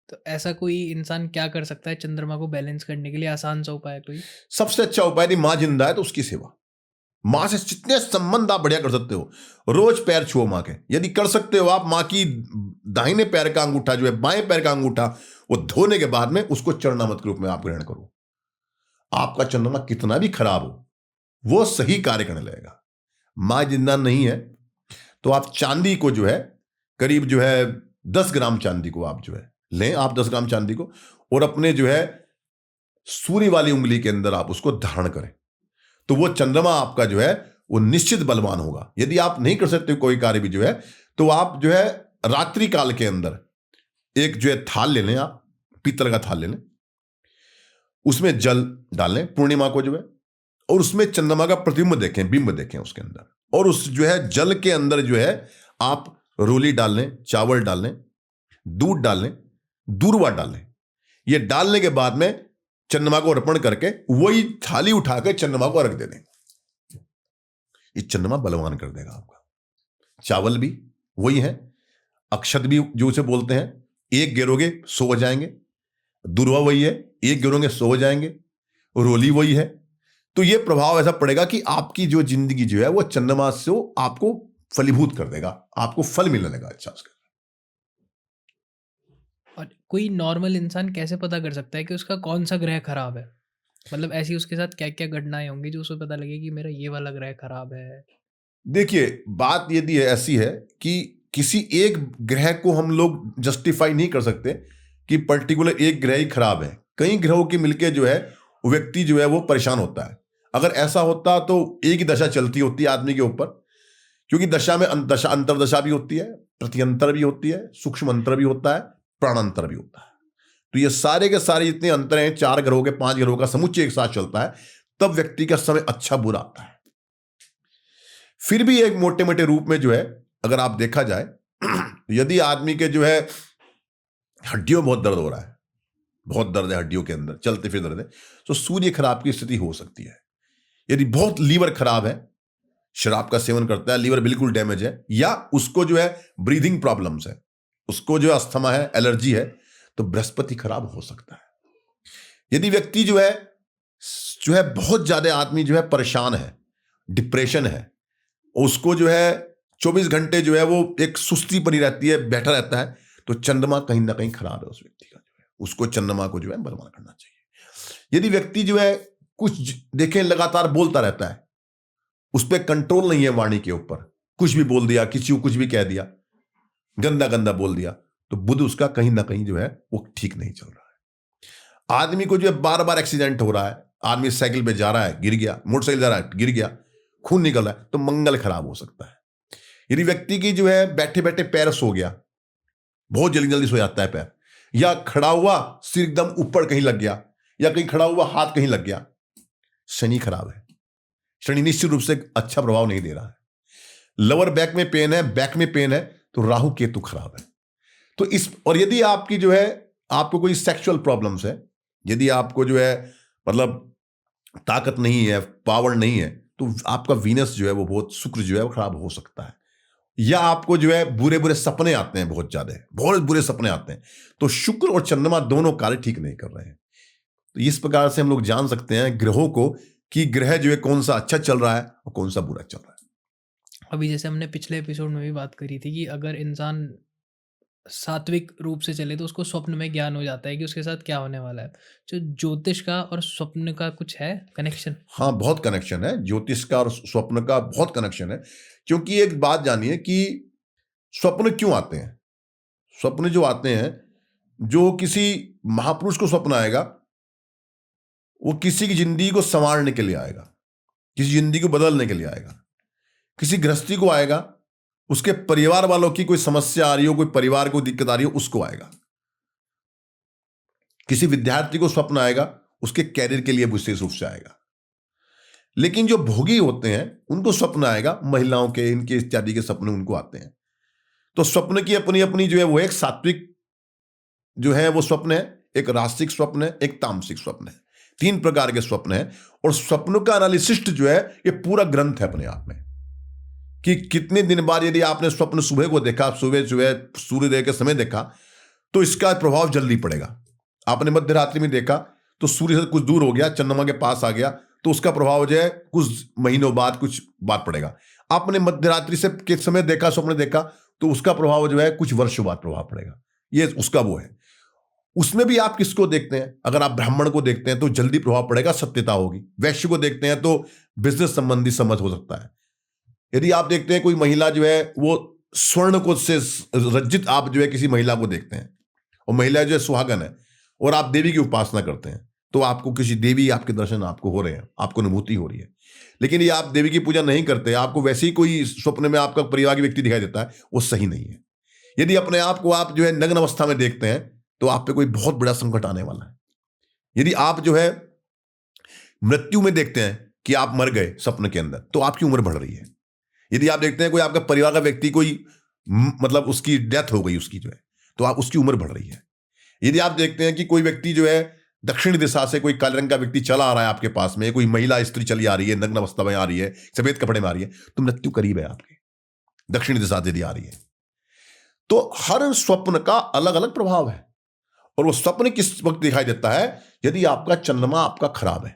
Speaker 2: तो ऐसा कोई इंसान क्या कर सकता है चंद्रमा को बैलेंस करने के लिए, आसान सा उपाय कोई?
Speaker 1: सबसे अच्छा उपाय, यदि माँ जिंदा है तो उसकी सेवा। माँ से जितने संबंध आप बढ़िया कर सकते हो, रोज पैर छुओ माँ के, यदि कर सकते हो आप, माँ की दाहिने पैर का अंगूठा जो है, बाएं पैर का अंगूठा, वो धोने के बाद में उसको चरणामत के रूप में आप ग्रहण करो। आपका चंद्रमा कितना भी खराब हो वो सही कार्य करने लगेगा। माँ जिंदा नहीं है तो आप चांदी को जो है करीब जो है 10 ग्राम चांदी को आप जो है लें, आप 10 ग्राम चांदी को, और अपने जो है सूर्य वाली उंगली के अंदर आप उसको धारण करें, तो वो चंद्रमा आपका जो है वो निश्चित बलवान होगा। यदि आप नहीं कर सकते कोई कार्य भी जो है, तो आप जो है रात्रि काल के अंदर एक जो है थाल ले लें, आप पीतल का थाल ले लें, उसमें जल डालें पूर्णिमा को जो है, और उसमें चंद्रमा का प्रतिबिंब देखें, बिंब देखें उसके अंदर, और उस जो है जल के अंदर जो है आप रोली डाल लें, चावल डाल लें, दूध डाल लें, दूर्वा डाल लें। ये डालने के बाद में चंद्रमा को अर्पण करके वही थाली उठा के चंद्रमा को अर्घ दे दें। ये चंद्रमा बलवान कर देगा आपका। चावल भी वही है, अक्षत भी जो उसे बोलते हैं, एक गिरोगे 100 हो जाएंगे, दूर्वा वही है, एक गिरोगे 100 हो जाएंगे, रोली वही है। तो ये प्रभाव ऐसा पड़ेगा कि आपकी जो जिंदगी जो है वो चंद्रमा से आपको फलीभूत कर देगा, आपको फल मिलने लगा अच्छा उसका।
Speaker 2: और कोई नॉर्मल इंसान कैसे पता कर सकता है कि उसका कौन सा ग्रह खराब है? मतलब ऐसी उसके साथ क्या क्या घटनाएं होंगी जो उसे पता लगे कि मेरा ये वाला ग्रह खराब है?
Speaker 1: देखिए बात यदि ऐसी है कि किसी एक ग्रह को हम लोग जस्टिफाई नहीं कर सकते कि पर्टिकुलर एक ग्रह ही खराब है। कई ग्रहों के मिलके जो है व्यक्ति जो है वो परेशान होता है। अगर ऐसा होता तो एक ही दशा चलती होती है आदमी के ऊपर, क्योंकि दशा में अंतरदशा भी होती है, प्रत्यंतर भी होती है, सूक्ष्म अंतर भी होता है, प्राणांतर भी होता है। तो ये सारे के सारे जितने अंतर हैं, 4 ग्रहों के 5 ग्रहों का समुच्चय एक साथ चलता है, तब व्यक्ति का समय अच्छा बुरा आता है। फिर भी एक मोटे मोटे रूप में जो है अगर आप देखा जाए यदि आदमी के जो है हड्डियों में बहुत दर्द हो रहा है, बहुत दर्द है हड्डियों के अंदर, चलते फिर दर्द है, तो सूर्य खराब की स्थिति हो सकती है। यदि बहुत लीवर खराब है, शराब का सेवन करता है, लीवर बिल्कुल डैमेज है, या उसको जो है ब्रीदिंग प्रॉब्लम्स है, उसको जो अस्थमा है, एलर्जी है, तो बृहस्पति खराब हो सकता है। यदि व्यक्ति जो है बहुत ज्यादा आदमी जो है परेशान है, डिप्रेशन है, उसको जो है 24 घंटे जो है वो एक सुस्ती बनी रहती है, बैठा रहता है, तो चंद्रमा कहीं ना कहीं खराब है उस व्यक्ति का, जो है उसको चंद्रमा को जो है बलवान करना चाहिए। यदि व्यक्ति जो है कुछ देखें लगातार बोलता रहता है, उस पर कंट्रोल नहीं है, वाणी के ऊपर कुछ भी बोल दिया, किसी को कुछ भी कह दिया, गंदा गंदा बोल दिया, तो बुध उसका कहीं ना कहीं जो है वो ठीक नहीं चल रहा है। आदमी को जो है बार बार एक्सीडेंट हो रहा है, आदमी साइकिल पे जा रहा है गिर गया, मोटरसाइकिल जा रहा है गिर गया, खून निकल रहा है, तो मंगल खराब हो सकता है। यदि व्यक्ति की जो है बैठे बैठे पैर सो गया, बहुत जल्दी जल्दी सो जाता है पैर, या खड़ा हुआ सिर एकदम ऊपर कहीं लग गया, या कहीं खड़ा हुआ हाथ कहीं लग गया, शनि खराब है। शनि निश्चित रूप से अच्छा प्रभाव नहीं दे रहा है। लोअर बैक में पेन है, बैक में पेन है, तो राहु केतु खराब है। तो इस, और यदि आपकी जो है आपको कोई सेक्सुअल प्रॉब्लम्स है, यदि आपको जो है मतलब ताकत नहीं है, पावर नहीं है, तो आपका वीनस जो है वो बहुत, शुक्र जो है वो खराब हो सकता है। या आपको जो है बुरे बुरे सपने आते हैं, बहुत ज्यादा बहुत बुरे सपने आते हैं, तो शुक्र और चंद्रमा दोनों कार्य ठीक नहीं कर रहे हैं। तो इस प्रकार से हम लोग जान सकते हैं ग्रहों को कि ग्रह जो है कौन सा अच्छा चल रहा है और कौन सा बुरा चल रहा है।
Speaker 2: अभी जैसे हमने पिछले एपिसोड में भी बात करी थी कि अगर इंसान सात्विक रूप से चले तो उसको स्वप्न में ज्ञान हो जाता है कि उसके साथ क्या होने वाला है। जो ज्योतिष का और स्वप्न का कुछ है कनेक्शन?
Speaker 1: हाँ, बहुत कनेक्शन है, ज्योतिष का और स्वप्न का बहुत कनेक्शन है। क्योंकि एक बात जानिए कि स्वप्न क्यों आते हैं। स्वप्न जो आते हैं, जो किसी महापुरुष को स्वप्न आएगा, वो किसी की जिंदगी को संवारने के लिए आएगा, किसी जिंदगी को बदलने के लिए आएगा। किसी गृहस्थी को आएगा, उसके परिवार वालों की कोई समस्या आ रही हो, कोई परिवार को दिक्कत आ रही हो, उसको आएगा। किसी विद्यार्थी को स्वप्न आएगा, उसके कैरियर के लिए विशेष रूप से आएगा। लेकिन जो भोगी होते हैं उनको स्वप्न आएगा, महिलाओं के, इनके इत्यादि के सपने उनको आते हैं। तो स्वप्न की अपनी अपनी जो है वो एक सात्विक जो है वो स्वप्न है, एक राजसिक स्वप्न है, एक तामसिक स्वप्न है। 3 प्रकार के स्वप्न है। और स्वप्नों का एनालिसिस्ट जो है ये पूरा ग्रंथ है अपने आप में, कि कितने दिन बाद यदि आपने स्वप्न सुबह को देखा, सुबह सुबह सूर्योदय के समय देखा, तो इसका प्रभाव जल्दी पड़ेगा। आपने मध्य रात्रि में देखा तो सूर्य से कुछ दूर हो गया, चंद्रमा के पास आ गया, तो उसका प्रभाव जो है कुछ महीनों बाद कुछ बात पड़ेगा। आपने मध्य रात्रि से के समय देखा, स्वप्न देखा, तो उसका प्रभाव जो है कुछ वर्षों बाद प्रभाव पड़ेगा। ये उसका वो है। उसमें भी आप किसको देखते हैं? अगर आप ब्राह्मण को देखते हैं तो जल्दी प्रभाव पड़ेगा, सत्यता होगी। वैश्य को देखते हैं तो बिजनेस संबंधी समझ हो सकता है। यदि आप देखते हैं कोई महिला जो है वो स्वर्ण को से रज्जित, आप जो है किसी महिला को देखते हैं और महिला जो है सुहागन है, और आप देवी की उपासना करते हैं, तो आपको किसी देवी, आपके दर्शन आपको हो रहे हैं, आपको अनुभूति हो रही है। लेकिन ये आप देवी की पूजा नहीं करते, आपको वैसे ही कोई स्वप्न में आपका परिवार की व्यक्ति दिखाई देता है, वो सही नहीं है। यदि अपने आप को आप जो है नग्न अवस्था में देखते हैं, तो आप पे कोई बहुत बड़ा संकट आने वाला है। यदि आप जो है मृत्यु में देखते हैं कि आप मर गए सपने के अंदर, तो आपकी उम्र बढ़ रही है। यदि आप देखते हैं कोई आपका परिवार का व्यक्ति कोई मतलब उसकी डेथ हो गई उसकी जो है, तो आप उसकी उम्र बढ़ रही है। यदि आप देखते हैं कि कोई व्यक्ति जो है दक्षिण दिशा से कोई काले रंग का व्यक्ति चला आ रहा है आपके पास में, कोई महिला स्त्री चली आ रही है, नग्न अवस्था में आ रही है, सफेद कपड़े में आ रही है, तो मृत्यु करीब है आपके, दक्षिण दिशा से यदि आ रही है। तो हर स्वप्न का अलग अलग प्रभाव है। और वो स्वप्न किस वक्त दिखाई देता है? यदि आपका चंद्रमा आपका खराब है।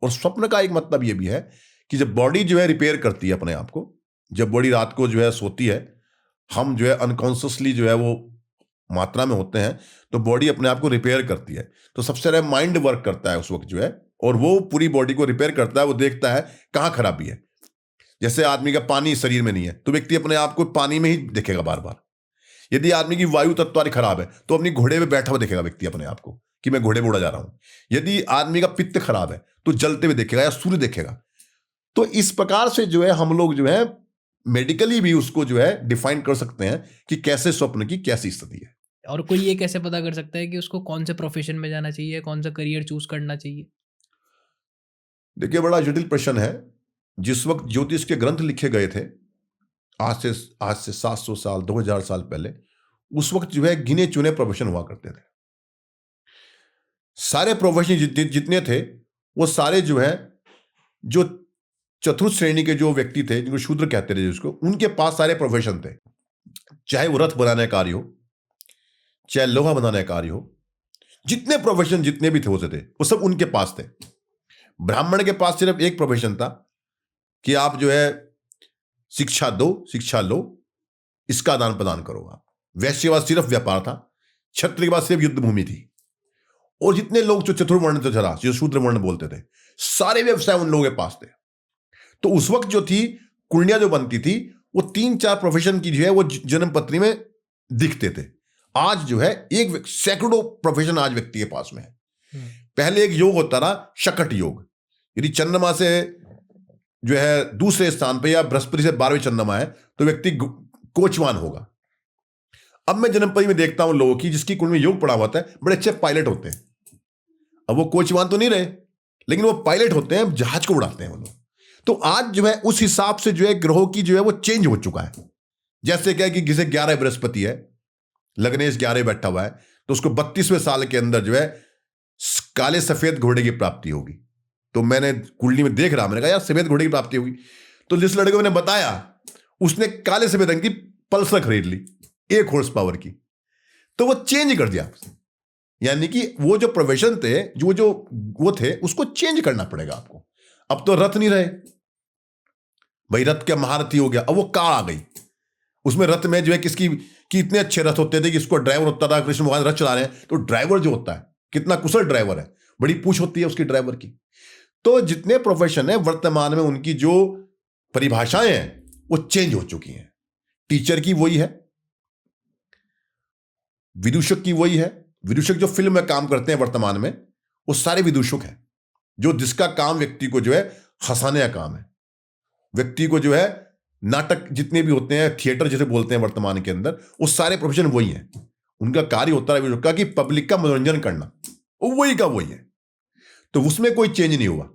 Speaker 1: और स्वप्न का एक मतलब यह भी है कि जब बॉडी जो है रिपेयर करती है अपने आप को, जब बॉडी रात को जो है सोती है, हम जो है अनकॉन्शियसली जो है वो मात्रा में होते हैं, तो बॉडी अपने आप को रिपेयर करती है। तो सबसे ज्यादा माइंड वर्क करता है उस वक्त जो है, और वो पूरी बॉडी को रिपेयर करता है। वो देखता है कहाँ खराबी है। जैसे आदमी का पानी शरीर में नहीं है, तो व्यक्ति अपने आप को पानी में ही देखेगा बार बार। यदि आदमी की वायु तत्व खराब है, तो अपनी घोड़े में बैठा हुआ देखेगा व्यक्ति अपने आप को कि मैं घोड़े में उड़ा जा रहा हूं। यदि आदमी का पित्त खराब है, तो जलते हुए देखेगा या सूर्य देखेगा। तो इस प्रकार से जो है हम लोग जो है मेडिकली भी उसको जो है डिफाइन कर सकते हैं कि कैसे स्वप्न की कैसी स्थिति है।
Speaker 2: और कोई ये कैसे पता कर सकता है कि उसको कौन से प्रोफेशन में जाना चाहिए, कौन सा करियर चूज करना चाहिए?
Speaker 1: देखिए, बड़ा जटिल प्रश्न है। जिस वक्त ज्योतिष के ग्रंथ लिखे गए थे, आज से 700 साल 2000 साल पहले उस वक्त जो है गिने चुने प्रोफेशन हुआ करते थे। सारे प्रोफेशन जितने थे वो सारे जो है, जो चतुर्थ श्रेणी के जो व्यक्ति थे, जिनको शूद्र कहते थे जिसको, उनके पास सारे प्रोफेशन थे। चाहे वो रथ बनाने का कार्य हो, चाहे लोहा बनाने का कार्य हो, जितने प्रोफेशन जितने भी थे होते थे वो सब उनके पास थे। ब्राह्मण के पास सिर्फ एक प्रोफेशन था कि आप जो है शिक्षा दो, शिक्षा लो, इसका आदान प्रदान करो आप। वैश्य के पास सिर्फ व्यापार था, क्षत्रिय के पास सिर्फ युद्ध भूमि थी। और जितने लोग जो चतुर्वर्ण थे, जो शूद्र वर्ण बोलते थे, सारे व्यवसाय उन लोगों के पास थे। तो उस वक्त जो थी कुंडलियां जो बनती थी, वो 3-4 प्रोफेशन की जो है वो जन्म पत्री में दिखते थे। आज जो है एक सैकड़ों प्रोफेशन आज व्यक्ति के पास में है। पहले एक योग होता था शकट योग, यदि चंद्रमा से जो है दूसरे स्थान पे या बृहस्पति से 12वें चंद्रमा है तो व्यक्ति कोचवान होगा। अब मैं जन्मपत्री में देखता हूं लोगों की जिसकी कुंडली में योग पड़ा हुआ है, बड़े अच्छे पायलट होते हैं। अब वो कोचवान तो नहीं रहे, लेकिन वो पायलट होते हैं, जहाज को उड़ाते हैं वो लोग। तो आज जो है उस हिसाब से जो है ग्रहों की जो है वो चेंज हो चुका है। जैसे क्या कि किसे 11 बृहस्पति है, लग्नेश 11 बैठा हुआ है, तो उसको 32वें साल के अंदर जो है काले सफेद घोड़े की प्राप्ति होगी। तो मैंने कुंडली में देख रहा, मैंने कहा यार सफेद घोड़े की प्राप्ति होगी। तो जिस लड़के को मैंने बताया उसने काले सफेद रंग की पल्सर खरीद ली 1 हॉर्स पावर की, तो वो चेंज कर दिया। यानी कि वो जो प्रोफेशन थे, जो वो थे, उसको चेंज करना पड़ेगा आपको। अब तो रथ नहीं रहे भाई, रथ क्या महारथी हो गया, अब वो कार आ गई। उसमें रथ में जो है किसकी कि इतने अच्छे रथ होते थे कि इसको ड्राइवर होता था, कृष्ण भगवान रथ चला रहे हैं तो ड्राइवर जो होता है कितना कुशल ड्राइवर है, बड़ी पूछ होती है उसकी ड्राइवर की। तो जितने प्रोफेशन है वर्तमान में उनकी जो परिभाषाएं हैं वो चेंज हो चुकी हैं। टीचर की वही है, विदूषक की वही है। विदूषक जो फिल्म में काम करते हैं वर्तमान में वो सारे विदूषक हैं, जो जिसका काम व्यक्ति को जो है हंसाने का काम है। व्यक्ति को जो है नाटक जितने भी होते हैं, थिएटर जिसे बोलते हैं वर्तमान के अंदर, वो सारे प्रोफेशन वही हैं। उनका कार्य होता है विदूषक का कि पब्लिक का मनोरंजन करना, वही का वही है। तो उसमें कोई चेंज नहीं हुआ।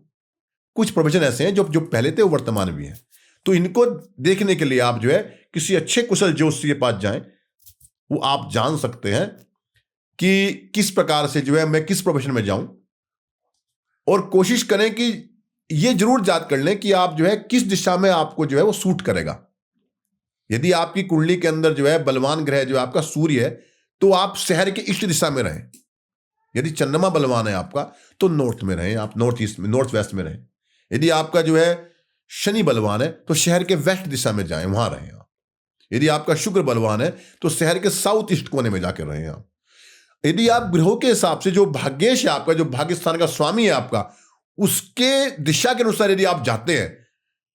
Speaker 1: कुछ प्रोफेशन ऐसे हैं जो पहले थे वो वर्तमान भी हैं। तो इनको देखने के लिए आप जो है किसी अच्छे कुशल ज्योतिषी के पास जाएं, वो आप जान सकते हैं कि किस प्रकार से जो है मैं किस प्रोफेशन में जाऊं। और कोशिश करें कि ये जरूर याद कर लें कि आप जो है किस दिशा में आपको जो है वो सूट करेगा। यदि आपकी कुंडली के अंदर जो है बलवान ग्रह जो है आपका सूर्य है, तो आप शहर के इष्ट दिशा में रहें। यदि चंद्रमा बलवान है आपका तो नॉर्थ में रहें, आप नॉर्थ ईस्ट में, नॉर्थ वेस्ट में रहें। यदि आपका जो है शनि बलवान है तो शहर के वेस्ट दिशा में जाएं, वहां रहें आप। यदि आपका शुक्र बलवान है तो शहर के साउथ ईस्ट कोने में जाकर रहें आप। यदि आप ग्रहों के हिसाब से जो भाग्येश है आपका, जो भाग्य स्थान का स्वामी है आपका, उसके दिशा के अनुसार यदि आप जाते हैं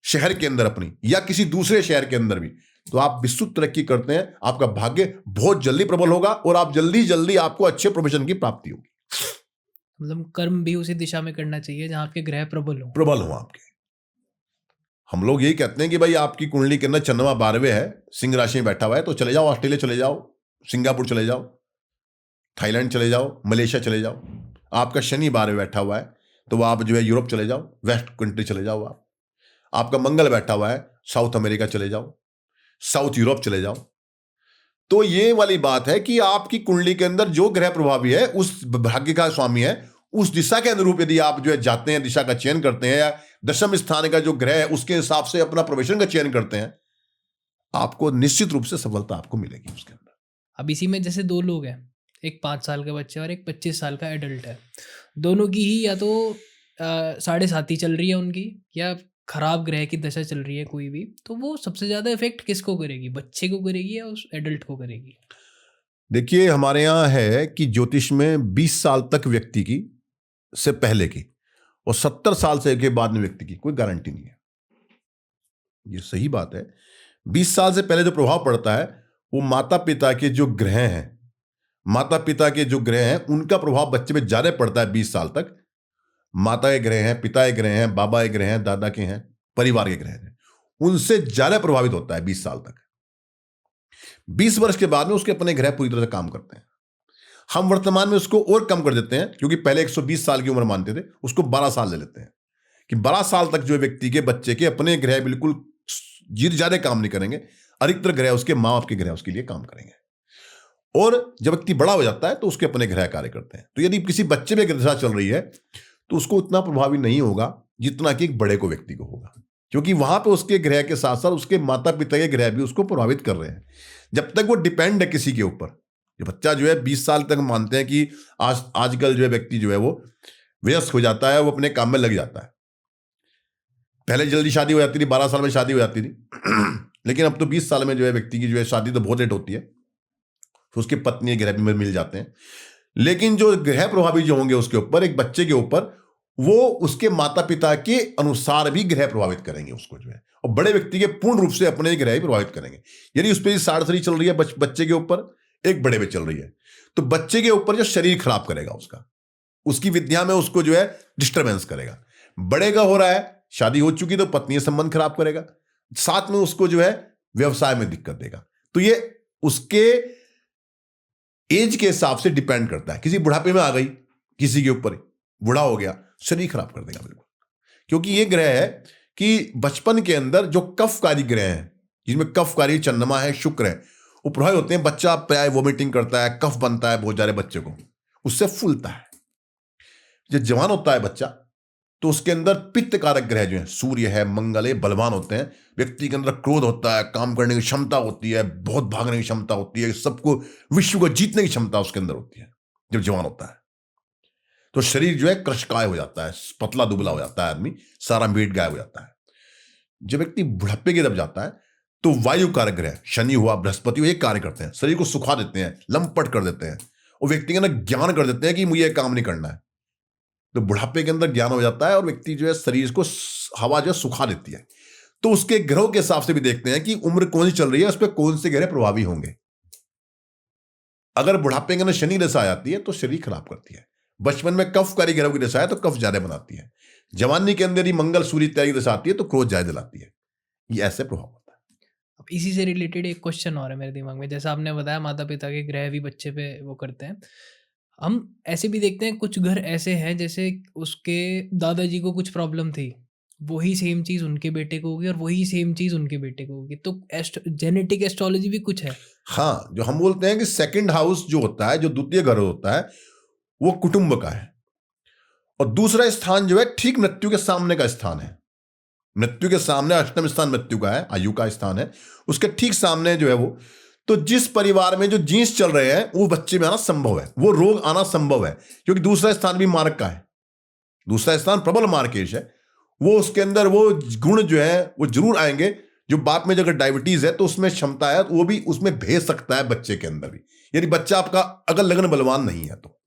Speaker 1: शहर के अंदर अपनी या किसी दूसरे शहर के अंदर भी, तो आप विस्तृत तरक्की करते हैं। आपका भाग्य बहुत जल्दी प्रबल होगा और आप जल्दी आपको अच्छे प्रोफेशन की प्राप्ति होगी।
Speaker 2: मतलब कर्म भी उसी दिशा में करना चाहिए जहां आपके ग्रह प्रबल
Speaker 1: हो आपके। हम लोग यही कहते हैं कि भाई आपकी कुंडली के अंदर चंद्रमा 12वें है, सिंह राशि में बैठा हुआ है, तो चले जाओ ऑस्ट्रेलिया चले जाओ, सिंगापुर चले जाओ, थाईलैंड चले जाओ, मलेशिया चले जाओ। आपका शनि 12वें बैठा हुआ है तो आप जो है यूरोप चले जाओ, वेस्ट कंट्री चले जाओ आप। आपका मंगल बैठा हुआ है, साउथ अमेरिका चले जाओ, साउथ यूरोप चले जाओ। तो ये वाली बात है कि आपकी कुंडली के अंदर जो ग्रह प्रभावी है, उस भाग्य का स्वामी है, उस दिशा के अनुरूप यदि आप जो है जाते हैं, दिशा का चयन करते हैं, या दशम स्थान का जो ग्रह है उसके हिसाब से अपना प्रोफेशन का चयन करते हैं, आपको निश्चित रूप से सफलता आपको मिलेगी उसके अंदर।
Speaker 2: अब इसी में जैसे 2 लोग हैं, एक 5 साल का बच्चा और एक 25 साल का एडल्ट है। दोनों की ही या तो 7.5 चल रही है उनकी, या खराब ग्रह की दशा चल रही है कोई भी, तो वो सबसे ज़्यादा इफेक्ट किसको करेगी? बच्चे को करेगी या उस एडल्ट को करेगी?
Speaker 1: देखिए हमारे यहाँ है कि ज्योतिष में 20 साल तक व्यक्ति की से पहले की और 70 साल से के बाद में व्यक्ति की कोई गारंटी नहीं है। ये सही बात है। 20 साल से पहले जो प्रभाव पड़ता है वो माता पिता के जो ग्रह हैं, माता पिता के जो ग्रह हैं उनका प्रभाव बच्चे में ज्यादा पड़ता है 20 साल तक। माता के ग्रह हैं, पिता के ग्रह हैं, बाबा के ग्रह हैं, दादा के हैं, परिवार के ग्रह हैं, उनसे ज्यादा प्रभावित होता है 20 साल तक। 20 वर्ष के बाद में उसके अपने ग्रह पूरी तरह से काम करते हैं। हम वर्तमान में उसको और कम कर देते हैं, क्योंकि पहले 120 साल की उम्र मानते थे, उसको 12 साल ले लेते हैं कि 12 साल तक जो व्यक्ति के बच्चे के अपने ग्रह बिल्कुल ज्यादा काम नहीं करेंगे। अधिकतर ग्रह उसके माँ बाप के ग्रह उसके लिए काम करेंगे। और जब व्यक्ति बड़ा हो जाता है तो उसके अपने ग्रह कार्य करते हैं। तो यदि किसी बच्चे में दशा चल रही है तो उसको उतना प्रभावी नहीं होगा जितना कि एक बड़े को व्यक्ति को होगा, क्योंकि वहां पे उसके ग्रह के साथ साथ उसके माता पिता के ग्रह भी उसको प्रभावित कर रहे हैं। जब तक वो डिपेंड है किसी के ऊपर, जो बच्चा जो है 20 साल तक मानते हैं कि आजकल जो है व्यक्ति जो है वो व्यस्त हो जाता है, वो अपने काम में लग जाता है। पहले जल्दी शादी हो जाती थी, 12 साल में शादी हो जाती थी लेकिन अब तो 20 साल में जो है व्यक्ति की जो है शादी तो बहुत लेट होती है, तो उसके पत्नी ग्रह भी मिल जाते हैं। लेकिन जो ग्रह प्रभावी जो होंगे उसके ऊपर, एक बच्चे के ऊपर, वो उसके माता पिता के अनुसार भी ग्रह प्रभावित करेंगे उसको जो है, और बड़े व्यक्ति के पूर्ण रूप से अपने ग्रह ही प्रभावित करेंगे। यदि उस पर 60 चल रही है बच्चे के ऊपर, एक बड़े पे चल रही है, तो बच्चे के ऊपर जो शरीर खराब करेगा उसका, उसकी विद्या में उसको जो है डिस्टर्बेंस करेगा। बड़े का हो रहा है, शादी हो चुकी तो पत्नी संबंध खराब करेगा, साथ में उसको जो है व्यवसाय में दिक्कत देगा। तो ये उसके एज के हिसाब से डिपेंड करता है। किसी बुढ़ापे में आ गई किसी के ऊपर, बूढ़ा हो गया, शरीर खराब कर देगा बिल्कुल, क्योंकि ये ग्रह है कि बचपन के अंदर जो कफकारी ग्रह हैं, जिसमें कफकारी चंद्रमा है, शुक्र है, वो प्रभावित होते हैं। बच्चा प्राय वोमिटिंग करता है, कफ बनता है बहुत सारे बच्चे को, उससे फूलता है। जब जवान होता है बच्चा तो उसके अंदर पित्त कारक ग्रह जो है, सूर्य है, मंगल है, बलवान होते हैं। व्यक्ति के अंदर क्रोध होता है, काम करने की क्षमता होती है, बहुत भागने की क्षमता होती है, सबको विश्व को जीतने की क्षमता उसके अंदर होती है जब जवान होता है। तो शरीर जो है कृशकाय हो जाता है, पतला दुबला हो जाता है आदमी, सारा मीट गायब हो जाता है। जब व्यक्ति बुढ़ापे की तरफ जाता है तो वायु कारक ग्रह, शनि हुआ, बृहस्पति हुआ, ये कार्य करते हैं, शरीर को सुखा देते हैं, लंपट कर देते हैं, और व्यक्ति के अंदर ज्ञान कर देते हैं कि मुझे ये काम नहीं करना है। तो बुढ़ापे के अंदर ज्ञान हो जाता है और व्यक्ति जो है शरीर को हवा जो है सुखा देती है। तो उसके ग्रहों के हिसाब से भी देखते हैं कि उम्र कौन सी चल रही है, उस पर कौन से ग्रह प्रभावी होंगे। अगर बुढ़ापे के अंदर शनि दशा आ जाती है तो शरीर खराब करती है। बचपन में कफकारी ग्रहों की दशा है तो कफ ज्यादा बनाती है। जवानी के अंदर ही मंगल सूर्य इत्यादि की दशा आती है तो क्रोध ज्यादा दिलाती है। ये ऐसे प्रभाव होता है।
Speaker 2: अब इसी से रिलेटेड एक क्वेश्चन और है मेरे दिमाग में, जैसा आपने बताया माता पिता के ग्रह भी बच्चे पे वो करते हैं। हम ऐसे भी देखते हैं कुछ घर ऐसे हैं जैसे उसके दादाजी को कुछ प्रॉब्लम थी, वही सेम चीज़ उनके बेटे को होगी और वही सेम चीज़ उनके बेटे को होगी। तो जेनेटिक एस्ट्रोलॉजी भी कुछ है।
Speaker 1: हाँ, जो हम बोलते हैं कि सेकंड हाउस जो होता है, जो द्वितीय घर होता है, वो कुटुंब का है, और दूसरा स्थान जो है ठीक मृत्यु के सामने का स्थान है। मृत्यु के सामने अष्टम स्थान मृत्यु का है, आयु का स्थान है, उसके ठीक सामने जो है वो। तो जिस परिवार में जो जीन्स चल रहे हैं वो बच्चे में आना संभव है, वो रोग आना संभव है, क्योंकि दूसरा स्थान भी मार्ग का है, दूसरा स्थान प्रबल मार्केश है। वो उसके अंदर वो गुण जो है वो जरूर आएंगे। जो बाप में अगर डायबिटीज है तो उसमें क्षमता है, वो भी उसमें भेज सकता है बच्चे के अंदर भी। यदि बच्चा आपका अगर लगन बलवान नहीं है, तो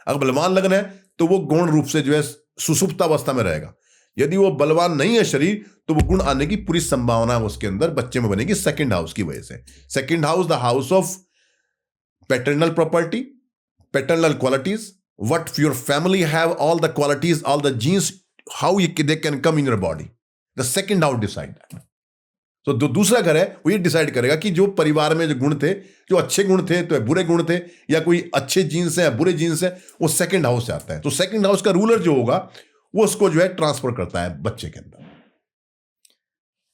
Speaker 1: अगर बलवान लगन है तो वो गौण रूप से जो है सुसुप्त अवस्था में रहेगा। यदि वो बलवान नहीं है शरीर, तो वो गुण आने की पूरी संभावना उसके अंदर बच्चे में बनेगी सेकंड हाउस की वजह से। Second house the house of paternal property, paternal qualities, what your family have, all the qualities, all the genes, how they can come in your body. The second house decide that. तो जो दूसरा घर है वो ये decide करेगा कि जो परिवार में जो गुण थे, जो अच्छे गुण थे तो बुरे गुण थे, या कोई अच्छे जीन्स है या बुरे जीन्स है, वो सेकंड हाउस से आता है। तो सेकंड हाउस का रूलर जो होगा वो उसको जो है ट्रांसफर करता है बच्चे के अंदर।